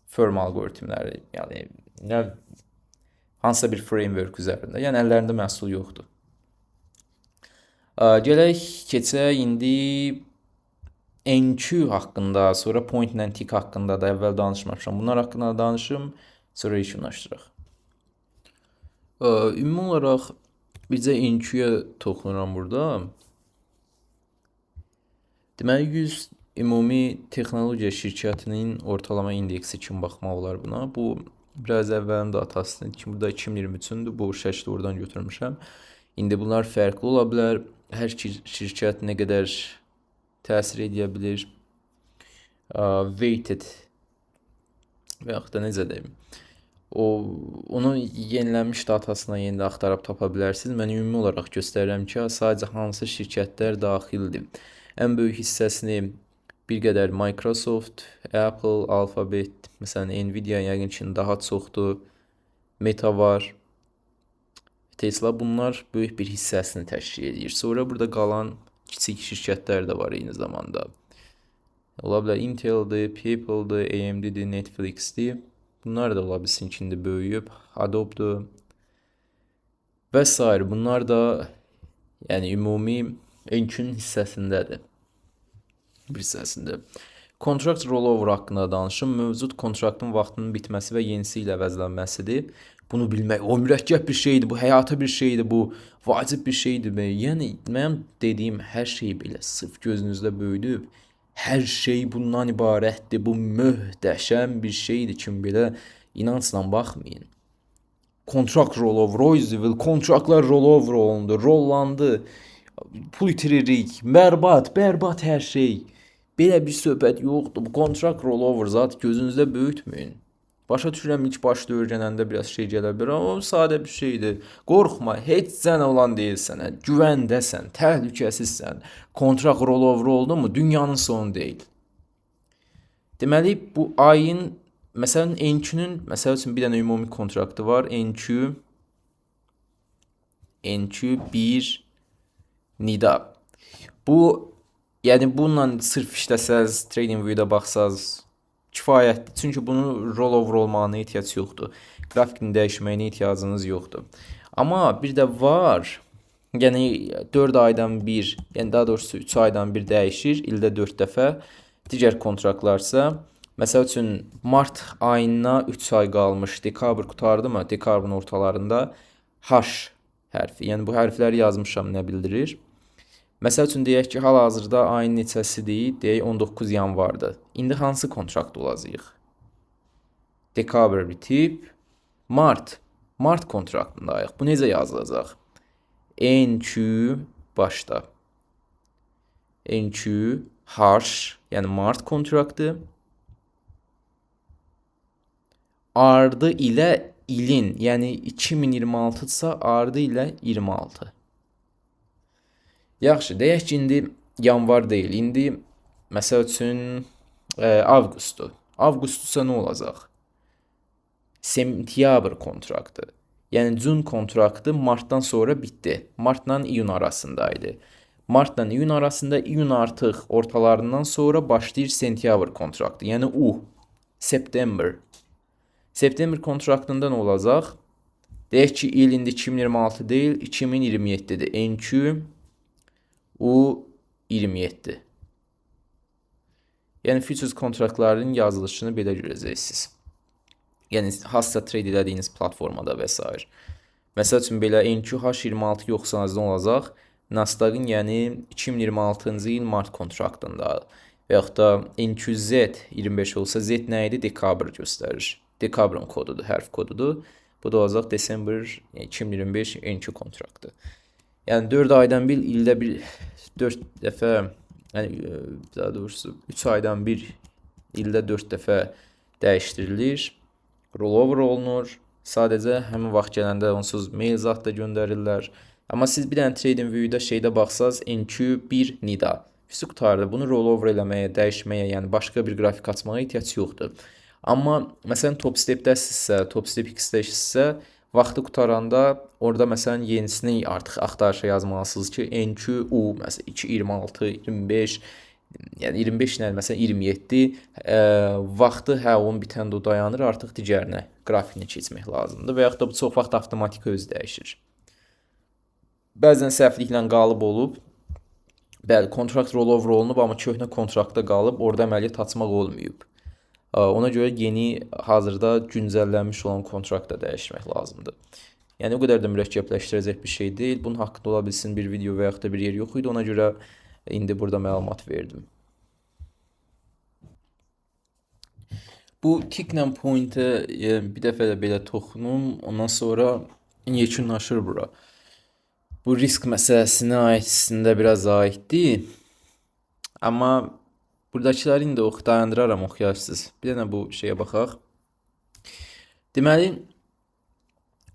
Firm alqoritmləri, yəni hansısa bir framework üzərində. Yəni əllərində məhsul yoxdur. Gələk keçək indi NQ haqqında, sonra point and tick haqqında da əvvəl danışmamışam. Bunlar haqqında danışım, sonra yekunlaşdıraq. Ümumi olaraq Bircə NQ-yə toxunuram burada. Deməli 100 ümumi texnologiya şirkətinin ortalama indeksi kimi baxmaq olar buna. Bu biraz əvvəlin datasıdır ki, burada 2023-dür. Bu şəkli oradan götürmüşəm. İndi bunlar fərqli ola bilər. Hər şirkət nə qədər təsir edə bilər. Weighted və yaxud da necə deyim, onun yenilənmiş datasına yeni də axtarıb tapa bilərsiniz. Mən ümumi olaraq göstərirəm ki, sadəcə hansı şirkətlər daxildir. Ən böyük hissəsini bir qədər Microsoft, Apple, Alphabet, məsələn Nvidia yəqin ki daha çoxdur. Meta var. Tesla, bunlar böyük bir hissəsini təşkil edir. Sonra burada qalan kiçik şirkətlər də var eyni zamanda. Ola bilər Intel'dir, People'dır, AMD'dir, Netflix'dir. Bunlar da ola bilsin ki indi böyüyüb. Adobe'dur. Və s. Bunlar da yəni ümumi NQ-nun hissəsindədir. Bir hissəsində. Contract rollover haqqında danışım. Mövcud kontraktın vaxtının bitməsi və yenisi ilə əvəzlənməsidir. Bunu bilmək o mürəkkəb bir şeydir, bu həyata bir şeydir, bu vacib bir şeydir. Yəni mənim dediyim hər şey belə sırf gözünüzdə böyüdüb. Hər şey bundan ibarətdir. Bu möhtəşəm bir şeydir ki, belə inancla baxmayın. Kontrakt rollover, o kontraktlar rollover olundu, rollandı. Pul itiririk, bərbad hər şey. Belə bir söhbət yoxdur. Bu kontrakt rollover zat gözünüzdə böyütməyin. Başa düşürəm ilk başda öyrənəndə biraz şey gələ bilər, amma sadə bir şeydir. Qorxma, heç sən olan deyilsən, güvəndəsən, təhlükəsizsən. Kontrakt rollover oldu mu, dünyanın sonu deyil. Deməli, bu ayın, məsələn, NQ-nun, məsəl üçün bir dənə ümumi kontraktı var. NQ 1 nida. Bu, yəni bununla sırf işləsəz, TradingView-da baxsaz, kifayətdir. Çünki bunu rollover olmağına ehtiyac yoxdur. Qrafikini dəyişməyinə ehtiyacınız yoxdur. Amma bir də var, yəni 4 aydan bir, yəni daha doğrusu 3 aydan bir dəyişir, ildə 4 dəfə. Digər kontraktlarsa, məsəl üçün mart ayına 3 ay qalmış, dekabr qutardı mı? Dekabrın ortalarında H hərfi, yəni bu hərfləri yazmışam, nə bildirir? Məsəl üçün deyək ki, hal-hazırda ayın neçəsidir? Deyək 19 yanvardır. İndi hansı kontrakt olacaq? Dekabr bitib, mart kontraktındayıq. Bu necə yazılacaq? NQ başda. NQ H, yəni mart kontraktı. Ardı ilə ilin, yəni 2026-dırsa ardı ilə 26. Yaxşı, deyək ki, indi yanvar deyil, indi məsəl üçün avqustdur. Avqustdursa nə olacaq? Sentyabr kontraktı. Yəni cun kontraktı martdan sonra bitdi. Martla iyun arasındaydı. Martla iyun arasında, iyun artıq ortalarından sonra başlayır sentyabr kontraktı. Yəni U, September. September kontraktında nə olacaq? Deyək ki, il indi 2026 deyil, 2027-dir. NQ U27. Yəni futures kontraktlarının yazılışını belə görəcəksiniz. Yəni hansısa trade edədiyiniz platformada və s. Məsəl üçün belə NQH26 yoxsa nə olacaq? Nasdaqın yəni 2026-cı il mart kontraktında və yaxud da NQZ25 olsa Z nə idi? Dekabr göstərir. Dekabrın kodudur, hərf kodudur. Bu da olacaq December 2025 NQ kontraktı. Yəni 4 aydan bir, ildə bir 4 dəfə, yəni daha doğrusu 3 aydan bir, ildə 4 dəfə dəyişdirilir, rollover olunur. Sadəcə həmin vaxt gələndə onsuz mail zat da göndərirlər. Amma siz bir dənə TradingView-da şeydə baxsaz, NQ1 nida. Füsu qutarda bunu rollover eləməyə, dəyişməyə, yəni başqa bir qrafik açmağa ehtiyac yoxdur. Amma məsələn top stepdəsinizsə, top step X-dəsinizsə, vaxtı qutaranda orada məsələn yenisini artıq axtarışa yazmalısınız ki, NQ-U məsələn 2.26, 25, yəni 25 ilə məsələn 27 vaxtı onun bitəndə o dayanır, artıq digərinə qrafikini keçmək lazımdır və yaxud da bu çox vaxt avtomatik özü dəyişir. Bəzən səhvliklə qalıb olub, bəli, kontrakt rollover olunub, amma köhnə kontraktda qalıb, orada əməliyyat açmaq olmayıb. Ona görə yeni hazırda güncəllənmiş olan kontraktda dəyişmək lazımdır. Yəni o qədər də mürəkkəbləşdirəcək bir şey deyil. Bunun haqqında ola bilsin bir video və yaxud da bir yer yox idi. Ona görə indi burada məlumat verdim. Bu ticklə pointə bir dəfə də belə toxunum, ondan sonra yekunlaşır bura. Bu risk məsələsinə aidində biraz aiddir. Amma buradakıları indi dayandıraram, oxuyarsınız. Bir dənə bu şeyə baxaq. Deməli,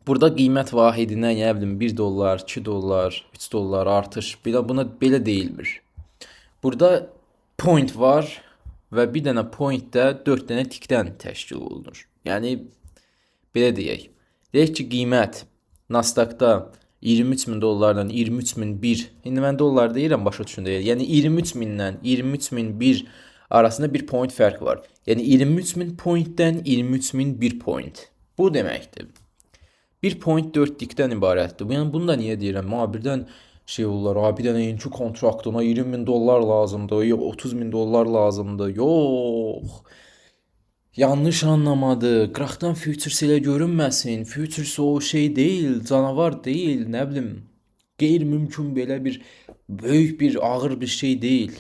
burada qiymət vahidinə, nə bilim, 1 dollar, 2 dollar, 3 dollar artış, buna belə deyilmir. Burada point var və bir dənə point də 4 dənə tikdən təşkil olunur. Yəni, belə deyək. Deyək ki, qiymət Nasdaqda 23.000 dollardan 23.001, indi mən dollar deyirəm, başa düşün deyil. Yəni 23.000-dən 23.001 arasında bir point fərq var. Yəni 23.000 pointdən 23.001 point. Bu deməkdir. Bir point 4 tikdən ibarətdir. Yəni bunu da niyə deyirəm? Birdən şey olurlar, bir dənə yeni kontraktına 20.000 dollar lazımdır, ya 30.000 dollar lazımdır. Yox. Yanlış anlamadı. Qıraqdan futures ilə görünməsin. Futures o şey deyil, canavar deyil, nə bilim. Qeyri-mümkün belə bir böyük bir ağır bir şey deyil.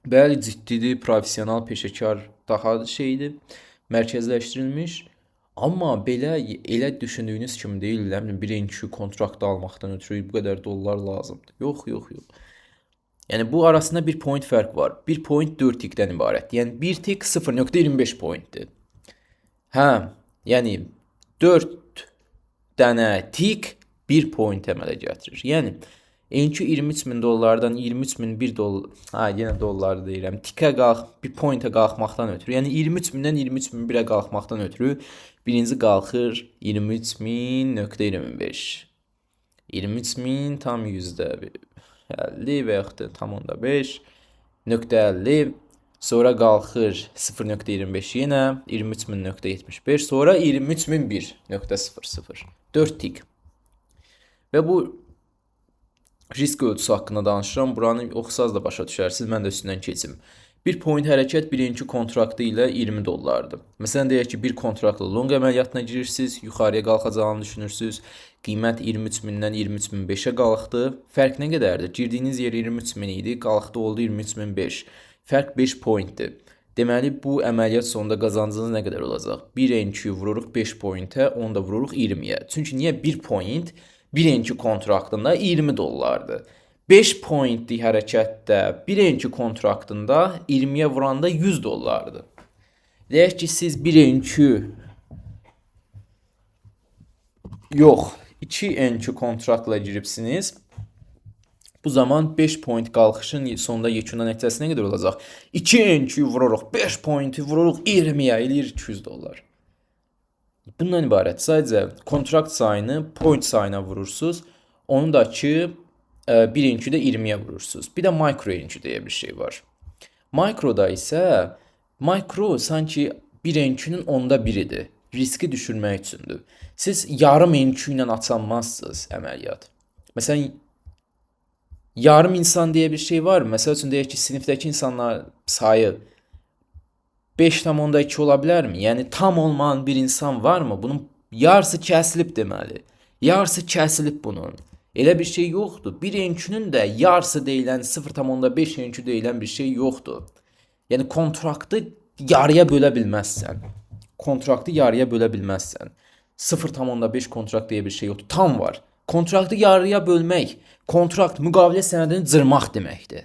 Bəli, ciddidir, professional, peşəkar, daha şeydir, mərkəzləşdirilmiş. Amma belə elə düşündüyünüz kimi deyil, nə bilim, birinci kontrakt almaqdan ötürü bu qədər dollar lazımdır. Yox. Yəni bu arasında bir point fərq var. Bir point 4 tikdən ibarət. Yəni 1 tik 0.25 pointdir. Yəni 4 dənə tik 1 point əmələ gətirir. Yəni enki 23.000 dollardan 23.001 dollar, yenə dollar deyirəm, tikə bir pointə qalxmaqdan ötürü, yəni 23.000-dən 23.001-ə qalxmaqdan ötürü birinci qalxır 23.000.25. 23.000 tam %50 və yaxud da tam onda 5.50, sonra qalxır 0.25 yenə 23.000.75, sonra 23.001.00. 4 tik. Və bu risk ölçüsü haqqında danışıram. Buranı oxusaz da başa düşərsiniz. Mən də üstündən keçim. Bir point hərəkət birinci kontraktı ilə 20 dollardır. Məsələn, deyək ki, bir kontraktla long əməliyyatına girirsiniz, yuxarıya qalxacağını düşünürsünüz. Qiymət 23.000-dən 23.005-ə qalxdı. Fərq nə qədərdir? Girdiyiniz yer 23.000 idi, qalxdı oldu 23.005. Fərq 5 pointdir. Deməli, bu əməliyyat sonunda qazancınız nə qədər olacaq? 1 enki vururuq 5 pointə, onu da vururuq 20-yə. Çünki niyə 1 point birinci kontraktında 20 dollardır. 5 pointli hərəkətdə birinci kontraktında 20-yə vuranda 100 dollardır. Deyək ki, siz iki enki kontraktla giribsiniz. Bu zaman 5 point qalxışın sonunda yekuna nəticəsi nə qədər olacaq? 2 enki vururuq, 5 pointi vururuq 20-yə, eləyir 200 dollar. Bundan ibarət. Sadəcə kontrakt sayını point sayına vurursunuz. Onu da ki, birinci də 20-yə vurursunuz. Bir də micro enki deyə bir şey var. Microda isə, micro sanki bir enkinin onda biridir. Riski düşürmək üçündür. Siz yarım enki ilə açanmazsınız əməliyyat. Məsələn, yarım insan deyə bir şey var. Məsəl üçün deyək ki, sinifdəki insanlar sayı 5.2 ola bilərmi? Yəni tam olmayan bir insan varmı? Bunun yarısı kəsilib deməli. Yarısı kəsilib bunun. Elə bir şey yoxdur. Bir enkinin də yarısı deyilən 0.5 enki deyilən bir şey yoxdur. Yəni kontraktı yarıya bölə bilməzsən. 0.5 kontrakt deyə bir şey yoxdur. Tam var. Kontraktı yarıya bölmək, kontrakt müqavilə sənədini cırmaq deməkdir.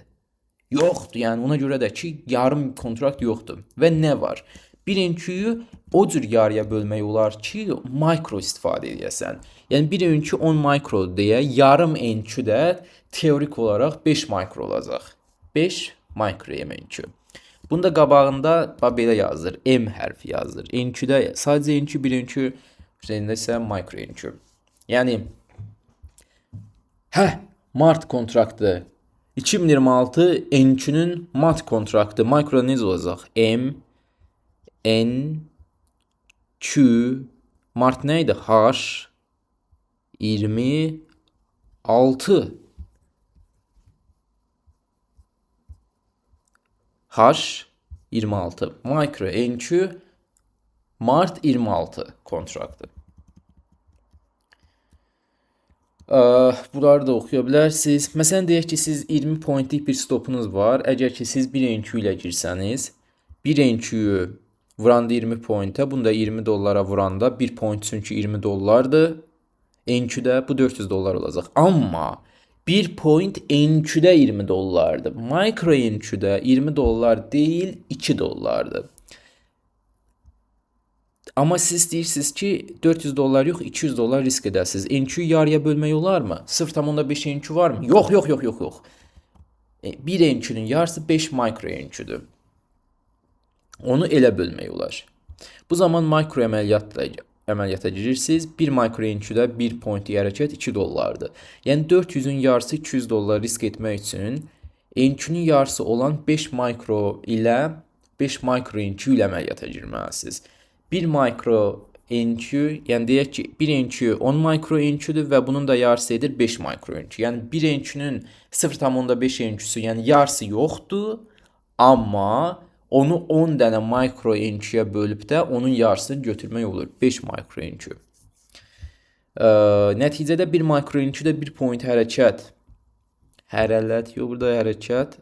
Yoxdur, yəni ona görə də ki, yarım kontrakt yoxdur. Və nə var? Bir enkiyi o cür yarıya bölmək olar ki, mikro istifadə edəsən. Yəni bir enki 10 mikro deyə, yarım enki də teorik olaraq 5 mikro olacaq. 5 mikro enki. Bunda qabağında belə yazılır, M hərfi yazılır. Enkidə sadəcə enki, bir enki, üzərində isə mikro enki. Yəni, mart kontraktı 2026 enkinin mat kontraktı mikro necə olacaq? M, N, Q, mart nə idi? H, 26. H, 26. Mikro, NQ, mart 26 kontraktı. Bunları da oxuya bilərsiniz. Məsələn, deyək ki, siz 20 pointlik bir stopunuz var. Əgər ki, siz bir ençü ilə girsəniz, bir ençüyü vuranda 20 pointə, bunu da 20 dollara vuranda 1 point çünki 20 dollardır. Ençüdə bu 400 dollar olacaq. Amma 1 point ençüdə 20 dollardır. Micro ençüdə 20 dollar deyil, 2 dollardır. Amma siz deyirsiniz ki 400 dollar yox 200 dollar risk edəsiniz. Ençüyü yarıya bölmək olarmı? 0,5 ençü varmı? Yox, yox, yox, yox, yox. Bir ençünün yarısı 5 mikro ençüdür. Onu elə bölmək olar. Bu zaman mikro əməliyyata girirsiniz. 1 mikro ençüdə 1 pointlik hərəkət 2 dollardır. Yəni 400-ün yarısı 200 dollar risk etmək üçün ençünün yarısı olan 5 mikro ilə 5 mikro ençü ilə əməliyyata girməlisiniz. 1 mikro ençü, yəni deyək ki, 1 ençü 10 mikro ençüdür və bunun da yarısı edir 5 mikro ençü. Yəni 1 ençünün 0,5 ençüsü, yəni yarısı yoxdur, amma onu 10 dənə mikro ençüyə bölüb də onun yarısını götürmək olur. 5 mikro ençü. Nəticədə 1 mikro ençüdə 1 point hərəkət. Burada hərəkət.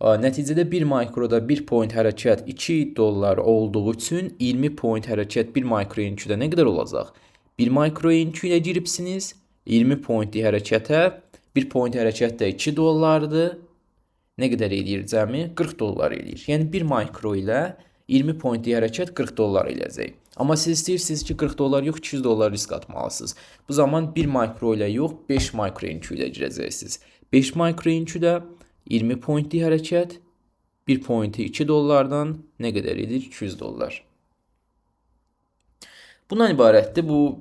Nəticədə 1 mikroda 1 point hərəkət 2 dollar olduğu üçün 20 point hərəkət 1 mikro ençüdə nə qədər olacaq? 1 mikro ençü ilə giribsiniz. 20 pointli hərəkətə 1 point hərəkət də 2 dollardır. Nə qədər edir cəmi? 40 dollar edir. Yəni 1 mikro ilə 20 pointli hərəkət 40 dollar eləyəcək. Amma siz istəyirsiniz ki 40 dollar yox 200 dollar risk atmalısınız. Bu zaman 1 mikro ilə yox 5 mikro ençü ilə girəcəksiniz. 5 mikro ençüdə 20 pointli hərəkət 1 pointi 2 dollardan nə qədər edir? 200 dollar. Bundan ibarətdir. Bu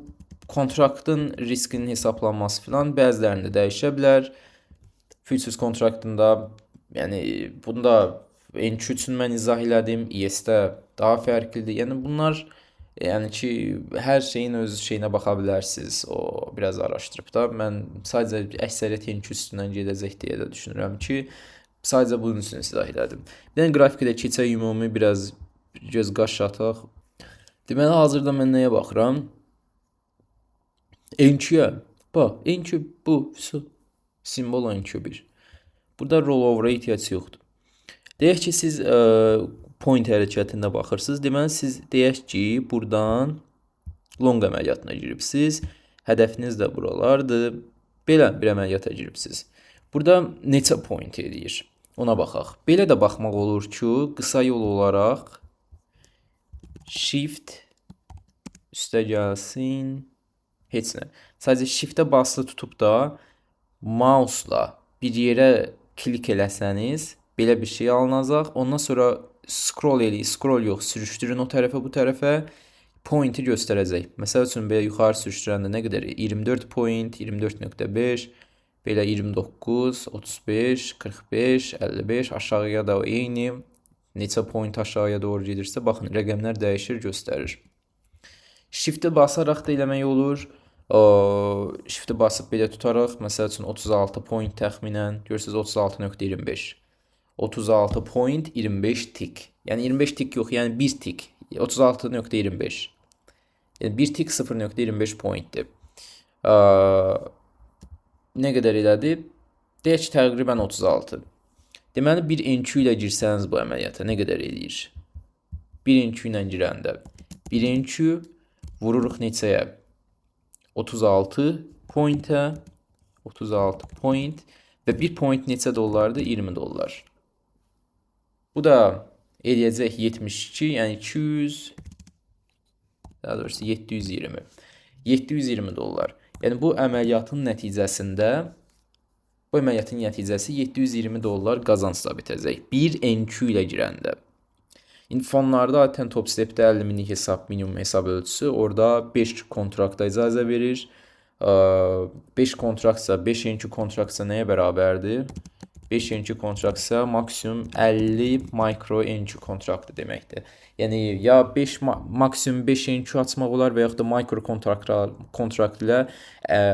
kontraktın riskinin hesablanması filan bəzilərində dəyişə bilər. Futures kontraktında, yəni bunda ençü üçün mən izah elədim. ES-də daha fərqlidir. Yəni bunlar yəni ki, hər şeyin öz şeyinə baxa bilərsiniz. O biraz araşdırıb da. Mən sadəcə əksəriyyət ençü üstündən gedəcək deyə də düşünürəm ki, sadəcə bunun üçün izah elədim. Bir dənə qrafikdə keçək ümumi biraz göz qaş ataq. Deməli, hazırda mən nəyə baxıram? Ençüyə. Bax, ençü bu. Simbol ençü 1. Burada rollover ehtiyac yoxdur. Deyək ki, siz point hərəkətində baxırsınız. Deməli, siz deyək ki, buradan long əməliyyatına giribsiniz. Hədəfiniz də buralardır. Belə bir əməliyyata giribsiniz. Burada neçə point edir? Ona baxaq. Belə də baxmaq olur ki, qısa yol olaraq Shift üstə gəlsin. Heç nə. Sadəcə Shift-ə basılı tutub da mouse-la bir yerə klik eləsəniz, belə bir şey alınacaq. Ondan sonra scroll eləyin, scroll yox, sürüşdürün o tərəfə, bu tərəfə pointi göstərəcək. Məsəl üçün belə yuxarı sürüşdürəndə nə qədər? 24 point, 24.5, belə 29, 35, 45, 55, aşağıya da eyni. Neçə point aşağıya doğru gedirsə, baxın, rəqəmlər dəyişir, göstərir. Shift-ə basaraq da eləmək olur. Shift-ə basıb belə tutaraq, məsəl üçün 36 point təxminən, görürsünüz 36.25. 36.25 tik. Yəni 25 tik yox, yəni 1 tik. 36.25. Yəni 1 tik 0.25 pointdir. Nə qədər elədi? Deyək ki, təqribən 36. Deməli, bir ençü ilə girsəniz bu əməliyyata nə qədər edir? Bir ençü ilə girəndə. Bir ençü vururuq neçəyə? 36 pointə. 36 point. Və 1 point neçə dollardır? 20 dollar. Bu da eləyəcək 72, yəni 200, daha doğrusu 720. 720 dollar. Yəni bu əməliyyatın nəticəsində, bu əməliyyatın nəticəsi 720 dollar qazanc sabit edəcək. Bir ençü ilə girəndə. Fonlarda adətən top stepdə 50 minlik hesab, minimum hesab ölçüsü. Orada 5 kontrakta icazə verir. 5 kontraktsa, 5 ençü kontraktsa nəyə bərabərdir? 5 ençü kontraktsa maksimum 50 mikro ençü kontraktı deməkdir. Yəni ya maksimum 5 ençü açmaq olar və yaxud da mikro kontrakt ilə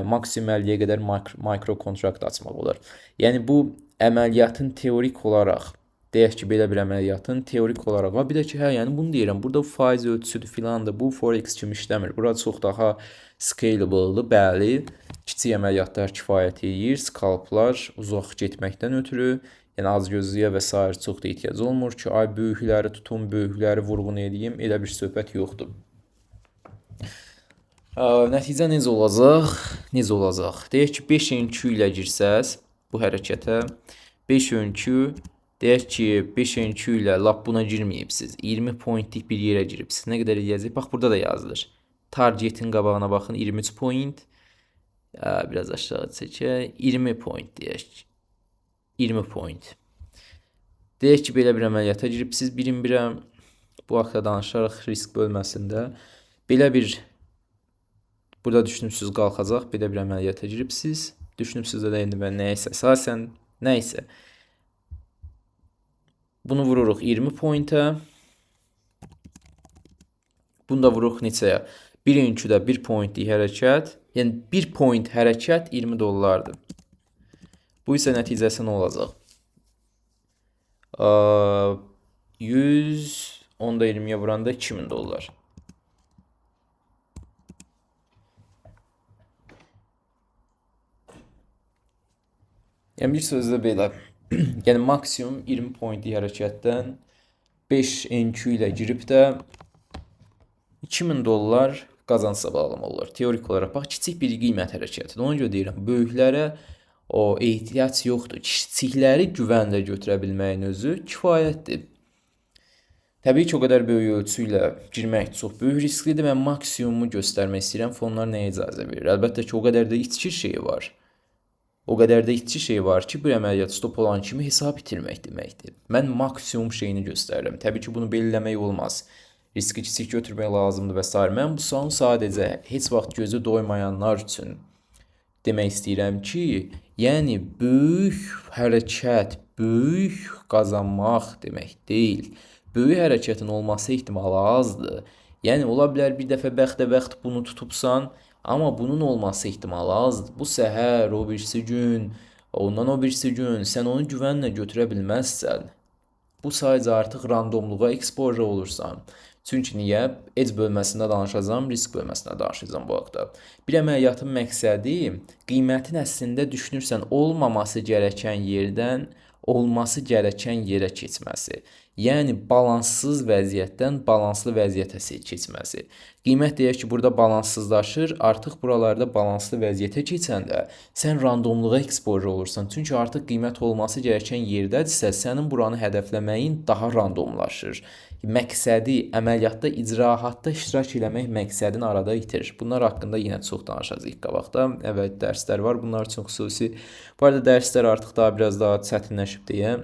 maksimum 50-yə qədər mikro kontrakt açmaq olar. Yəni bu əməliyyatın teorik olaraq Deyək ki, belə bir əməliyyatın teorik olaraq var. Bir də ki, hə, yəni bunu deyirəm. Burada faiz ölçüsüdür filandır. Bu forex kimi işləmir. Burada çox daha scalable-dır. Bəli, kiçik əməliyyatlar kifayət edir. Skalplar uzaq getməkdən ötürü, yəni azgözlüyə və s. çox da ehtiyac olmur ki, ay böyükləri tutum, böyükləri vurğun edeyim. Elə bir söhbət yoxdur. Nəticə necə olacaq? Necə olacaq? Deyək ki, 5 NQ ilə girsəz bu hərəkətə, 5 NQ, deyək ki, 5 NQ ilə lap buna girməyibsiz. 20 pointlik bir yerə giribsiz. Nə qədər eləyəcək? Bax, burada da yazılır. Targetin qabağına baxın, 23 point. Biraz aşağı çəkək. 20 point deyək. 20 point. Deyək ki, belə bir əməliyyata giribsiz. Birim-birəm bu haqda danışaraq risk bölməsində. Belə bir burada düşünürsünüz qalxacaq, belə bir əməliyyata giribsiz. Düşünürsünüz də indi mən nəyəsə, əsasən nəyəsə. Bunu vururuq 20 pointə. Bunu da vururuq neçəyə? 1-də 1 pointlik hərəkət. Yəni 1 point hərəkət 20 dollardır. Bu isə nəticəsi nə olacaq? 100, 10-da 20-yə vuranda 2000 dollar. Yəni bir sözlə belə. Yəni maksimum 20 pointlik hərəkətdən 5 NQ ilə girib də 2000 dollar qazanca bağlama olur. Teorik olaraq bax, kiçik bir qiymət hərəkətidir. Ona görə deyirəm, böyüklərə o ehtiyac yoxdur. Kiçikləri güvənlə götürə bilməyin özü kifayətdir. Təbii ki, o qədər böyük ölçü ilə girmək çox böyük risklidir. Mən maksimumu göstərmək istəyirəm. Fonlar nəyə icazə verir? Əlbəttə ki, o qədər də içki şeyi var. O qədər də içki şey var ki, bu əməliyyat stop olan kimi hesab itirmək deməkdir. Mən maksimum şeyini göstərirəm. Təbii ki, bunu belirləmək olmaz. Riski kiçik götürmək lazımdır və s. Mən bu son sadəcə heç vaxt gözü doymayanlar üçün demək istəyirəm ki, yəni böyük hərəkət, böyük qazanmaq demək deyil. Böyük hərəkətin olması ehtimalı azdır. Yəni ola bilər bir dəfə bəxtə-bəxt bunu tutubsan, amma bunun olması ehtimalı azdır. Bu səhər, o birisi gün, ondan o birisi gün sən onu güvənlə götürə bilməzsən. Bu sadəcə artıq randomluğa ekspoje olursan. Çünki niyə? Edge bölməsində danışacağam, risk bölməsində danışacağam bu haqda. Bir əməliyyatın məqsədi qiymətin əslində düşünürsən olmaması gərəkən yerdən olması gərəkən yerə keçməsi. Yəni balanssız vəziyyətdən balanslı vəziyyətə keçməsi. Qiymət deyək ki, burada balanssızlaşır, artıq buralarda balanslı vəziyyətə keçəndə sən randomluğa ekspoje olursan. Çünki artıq qiymət olması gərəkən yerdədirsə, sənin buranı hədəfləməyin daha randomlaşır. Məqsədi, əməliyyatda, icraatda iştirak eləmək məqsədini arada itirir. Bunlar haqqında yenə çox danışacağıq qabaqda. Evet, dərslər var, bunlar üçün xüsusi. Bu arada dərslər artıq daha biraz daha çətinləşib deyə.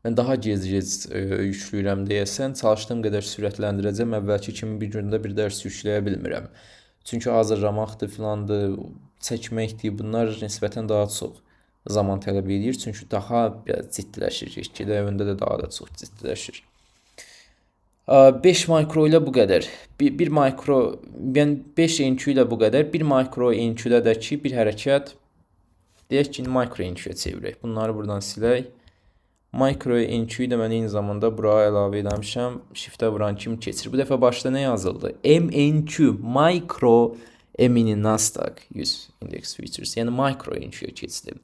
Mən daha gec-gec yükləyirəm deyəsən, çalışdığım qədər sürətləndirəcəm. Əvvəlki kimi bir gündə bir dərs yükləyə bilmirəm. Çünki hazırlamaqdır, filandır, çəkməkdir, bunlar nisbətən daha çox zaman tələb edir. Çünki daha biraz ciddiləşir, getkidə öndə də daha da çox ciddiləşir. 5 mikro ilə bu qədər. 1 mikro, yəni 5 NQ ilə bu qədər. 1 mikro NQ-də də ki, bir hərəkət deyək ki, mikro NQ-yə çevirək. Bunları buradan silək. Mikro NQ-yu da mən eyni zamanda buraya əlavə edəmişəm. Shift-ə vuran kimi keçir. Bu dəfə başda nə yazıldı? MNQ, Micro Mini Nasdaq 100 Index Futures. Yəni Micro NQ-yə keçdi.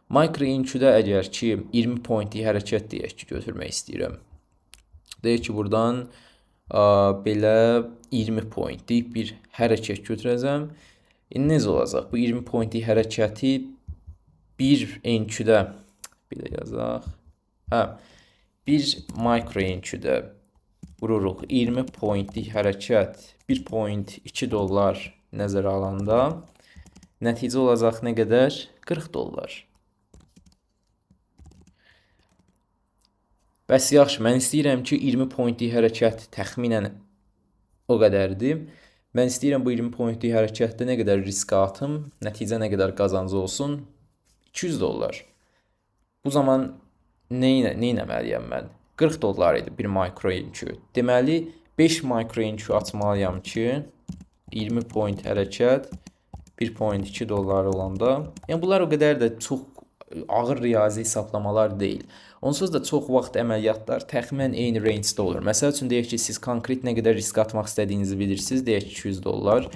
Micro NQ-də əgər ki 20 pointlik hərəkət deyək ki, götürmək istəyirəm. Deyək ki, buradan belə 20 pointlik bir hərəkət götürəcəm. Necə olacaq? Bu 20 pointlik hərəkəti bir NQ-də belə yazaq. Bir mikro NQ-də vururuq. 20 pointlik hərəkət 1.2 dollar nəzərə alanda nəticə olacaq nə qədər? 40 dollar. Bəs yaxşı, mən istəyirəm ki, 20 pointlik hərəkət təxminən o qədərdir. Mən istəyirəm bu 20 pointlik hərəkətdə nə qədər risk atım, nəticə nə qədər qazancı olsun? 200 dollar. Bu zaman nə etməliyəm mən? 40 dollar idi bir mikro NQ. Deməli, 5 mikro NQ açmalıyam ki, 20 point hərəkət 1.2 dollar olanda. Yəni bunlar o qədər də çox ağır riyazi hesablamalar deyil. Onsuz da çox vaxt əməliyyatlar təxminən eyni range-də olur. Məsəl üçün deyək ki, siz konkret nə qədər risk atmaq istədiyinizi bilirsiniz. Deyək ki, $200.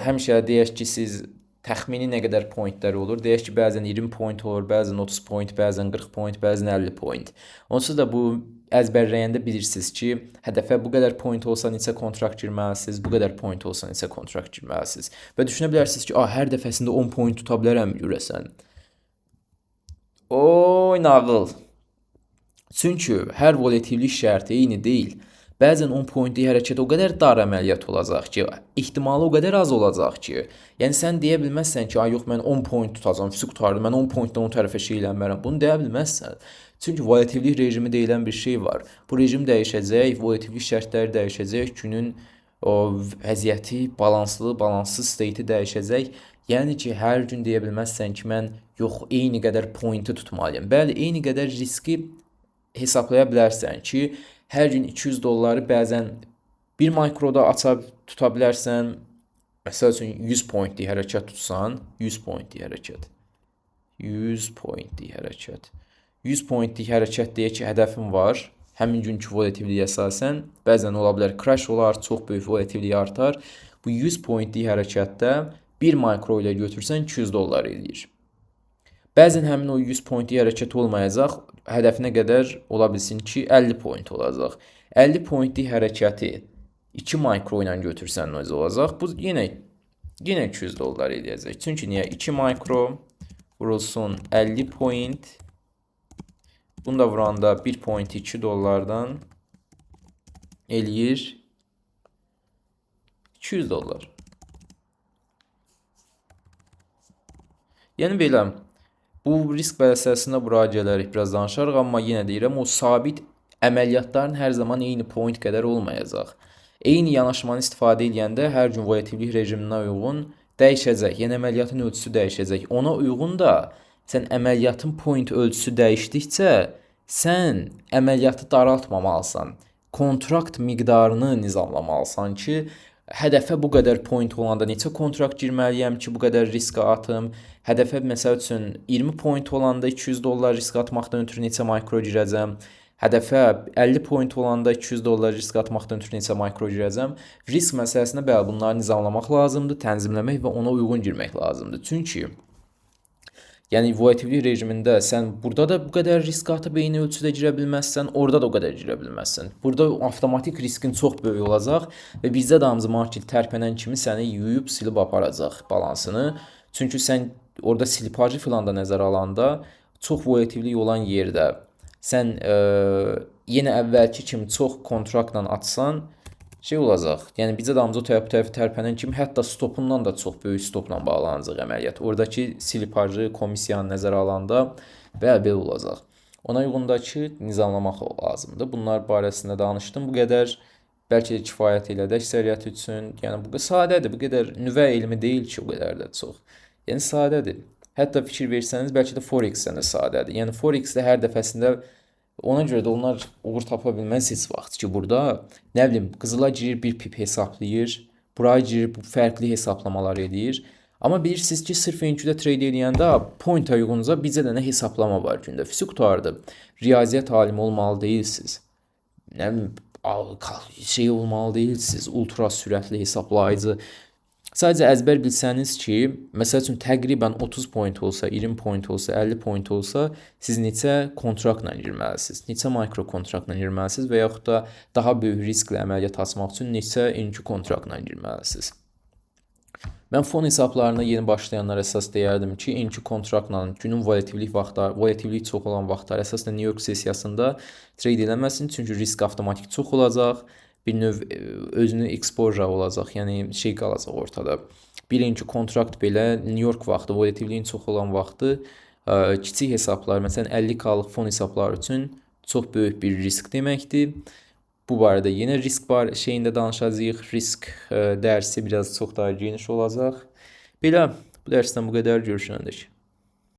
Həmişə deyək ki, siz təxmini nə qədər pointlər olur. Deyək ki, bəzən 20 point olur, bəzən 30 point, bəzən 40 point, bəzən 50 point. Onsuz da bu əzbərləyəndə bilirsiniz ki, hədəfə bu qədər point olsa neçə kontrakt girməlisiniz, bu qədər point olsa neçə kontrakt girməlisiniz. Və düşünə bilərsiniz ki, hər dəfəsində 10 point tuta bilərəm görəsən. Oy nağıl. Çünki hər volatillik şərti eyni deyil. Bəzən 10 pointlik hərəkət o qədər dar əməliyyat olacaq ki, ehtimalı o qədər az olacaq ki, yəni sən deyə bilməzsən ki, ay yox mən 10 point tutacağam, fizik qutardı, mən 10 pointdən o tərəfə şey eləmərəm. Bunu deyə bilməzsən. Çünki volatillik rejimi deyilən bir şey var. Bu rejim dəyişəcək, volatillik şərtləri dəyişəcək, günün o vəziyyəti, balanssız state dəyişəcək. Yəni ki, hər gün deyə bilməzsən ki, mən yox eyni qədər pointi tutmalıyam. Bəli, eyni qədər riski hesablaya bilərsən ki, hər gün $200 bəzən bir mikroda tuta bilərsən. Məsəl üçün 100 pointlik hərəkət tutsan, 100 pointlik hərəkət. 100 pointlik hərəkət. 100 pointlik hərəkət deyək ki, hədəfim var. Həmin günkü volatilliyə əsasən, bəzən ola bilər crash olar, çox böyük volatillik artar. Bu 100 pointlik hərəkətdə 1 mikro ilə götürsən $200 eləyir. Bəzən həmin o 100 pointlik hərəkət olmayacaq, hədəfinə qədər ola bilsin ki, 50 point olacaq. 50 pointlik hərəkəti 2 mikro ilə götürsən necə olacaq? Bu yenə $200 eləyəcək. Çünki niyə? 2 mikro vurulsun 50 point. Bunu da vuranda 1 point $2'dan eləyir $200. Yəni belə, bu risk bələdçəsində bura gələrək biraz danışarıq, amma yenə deyirəm, o sabit əməliyyatların hər zaman eyni point qədər olmayacaq. Eyni yanaşmanı istifadə edəndə hər gün volatillik rejiminə uyğun dəyişəcək. Yəni əməliyyatın ölçüsü dəyişəcək. Ona uyğun da sən əməliyyatın point ölçüsü dəyişdikcə sən əməliyyatı daraltmamalısan. Kontrakt miqdarını nizamlamalısan ki, hədəfə bu qədər point olanda neçə kontrakt girməliyəm ki, bu qədər risk atım. Hədəfə məsəl üçün 20 point olanda $200 risk atmaqdan ötürü neçə mikro girəcəm. Hədəfə 50 point olanda $200 risk atmaqdan ötürü neçə mikro girəcəm. Risk məsələsində bəli, bunları nizamlamaq lazımdır, tənzimləmək və ona uyğun girmək lazımdır. Çünki yəni volatillik rejimində sən burada da bu qədər risk atıb eyni ölçüdə girə bilməzsən, orada da o qədər girə bilməzsən. Burada avtomatik riskin çox böyük olacaq və bizdə də hamısı market tərpənən kimi səni yuyub silib aparacaq balansını. Çünki sən orada slipajı filan da nəzərə alanda çox volatillik olan yerdə sən yenə əvvəlki kimi çox kontraktla atsan şey olacaq. Yəni bizə də hamısı o tərəf tərpənən kimi hətta stopundan da çox böyük stopla bağlanacaq əməliyyat. Oradakı slipajı, komissiyanı nəzərə alanda belə olacaq. Ona uyğundakı nizamlamaq lazımdır. Bunlar barəsində danışdım. Bu qədər bəlkə də kifayət elədi əksəriyyət üçün. Yəni bu sadədir. Bu qədər nüvə elmi deyil ki, o qədər də çox. Yəni sadədir. Hətta fikir versəniz bəlkə də Forex-dən də sadədir. Yəni Forex-də hər dəfəsində ona görə də onlar uğur tapa bilməz heç vaxt ki, burada nə bilim qızıla girir bir pip hesablayır, buraya girir bu fərqli hesablamalar edir. Amma bilirsiniz ki, sırf NQ-də trade edəndə point uyğunca bizə də nə hesablama var gündə. Fizik qutardı. Riyaziyyat alimi olmalı deyilsiniz. Nə bilim şey olmalı deyilsiniz. Ultra sürətli hesablayıcı. Sadəcə əzbər bilsəniz ki, məsəl üçün təqribən 30 point olsa, 20 point olsa, 50 point olsa, siz neçə kontraktla girməlisiniz, neçə mikro kontraktla girməlisiniz və yaxud da daha böyük risklə əməliyyat açmaq üçün neçə NQ kontraktla girməlisiniz. Mən fon hesablarına yeni başlayanlara əsas deyərdim ki, NQ kontraktla günün volatillik çox olan vaxtlar əsasında New York sessiyasında trade eləməsin, çünki risk avtomatik çox olacaq. Bir növ özünü exposure olacaq, yəni şey qalacaq ortada. Birinci kontrakt belə New York vaxtı, volatilliyin çox olan vaxtı kiçik hesablar, məsələn 50K-lıq fon hesabları üçün çox böyük bir risk deməkdir. Bu barədə yenə risk şeyində danışacağıq. Risk dərsi biraz çox daha geniş olacaq. Belə bu dərsdən bu qədər, görüşənədək.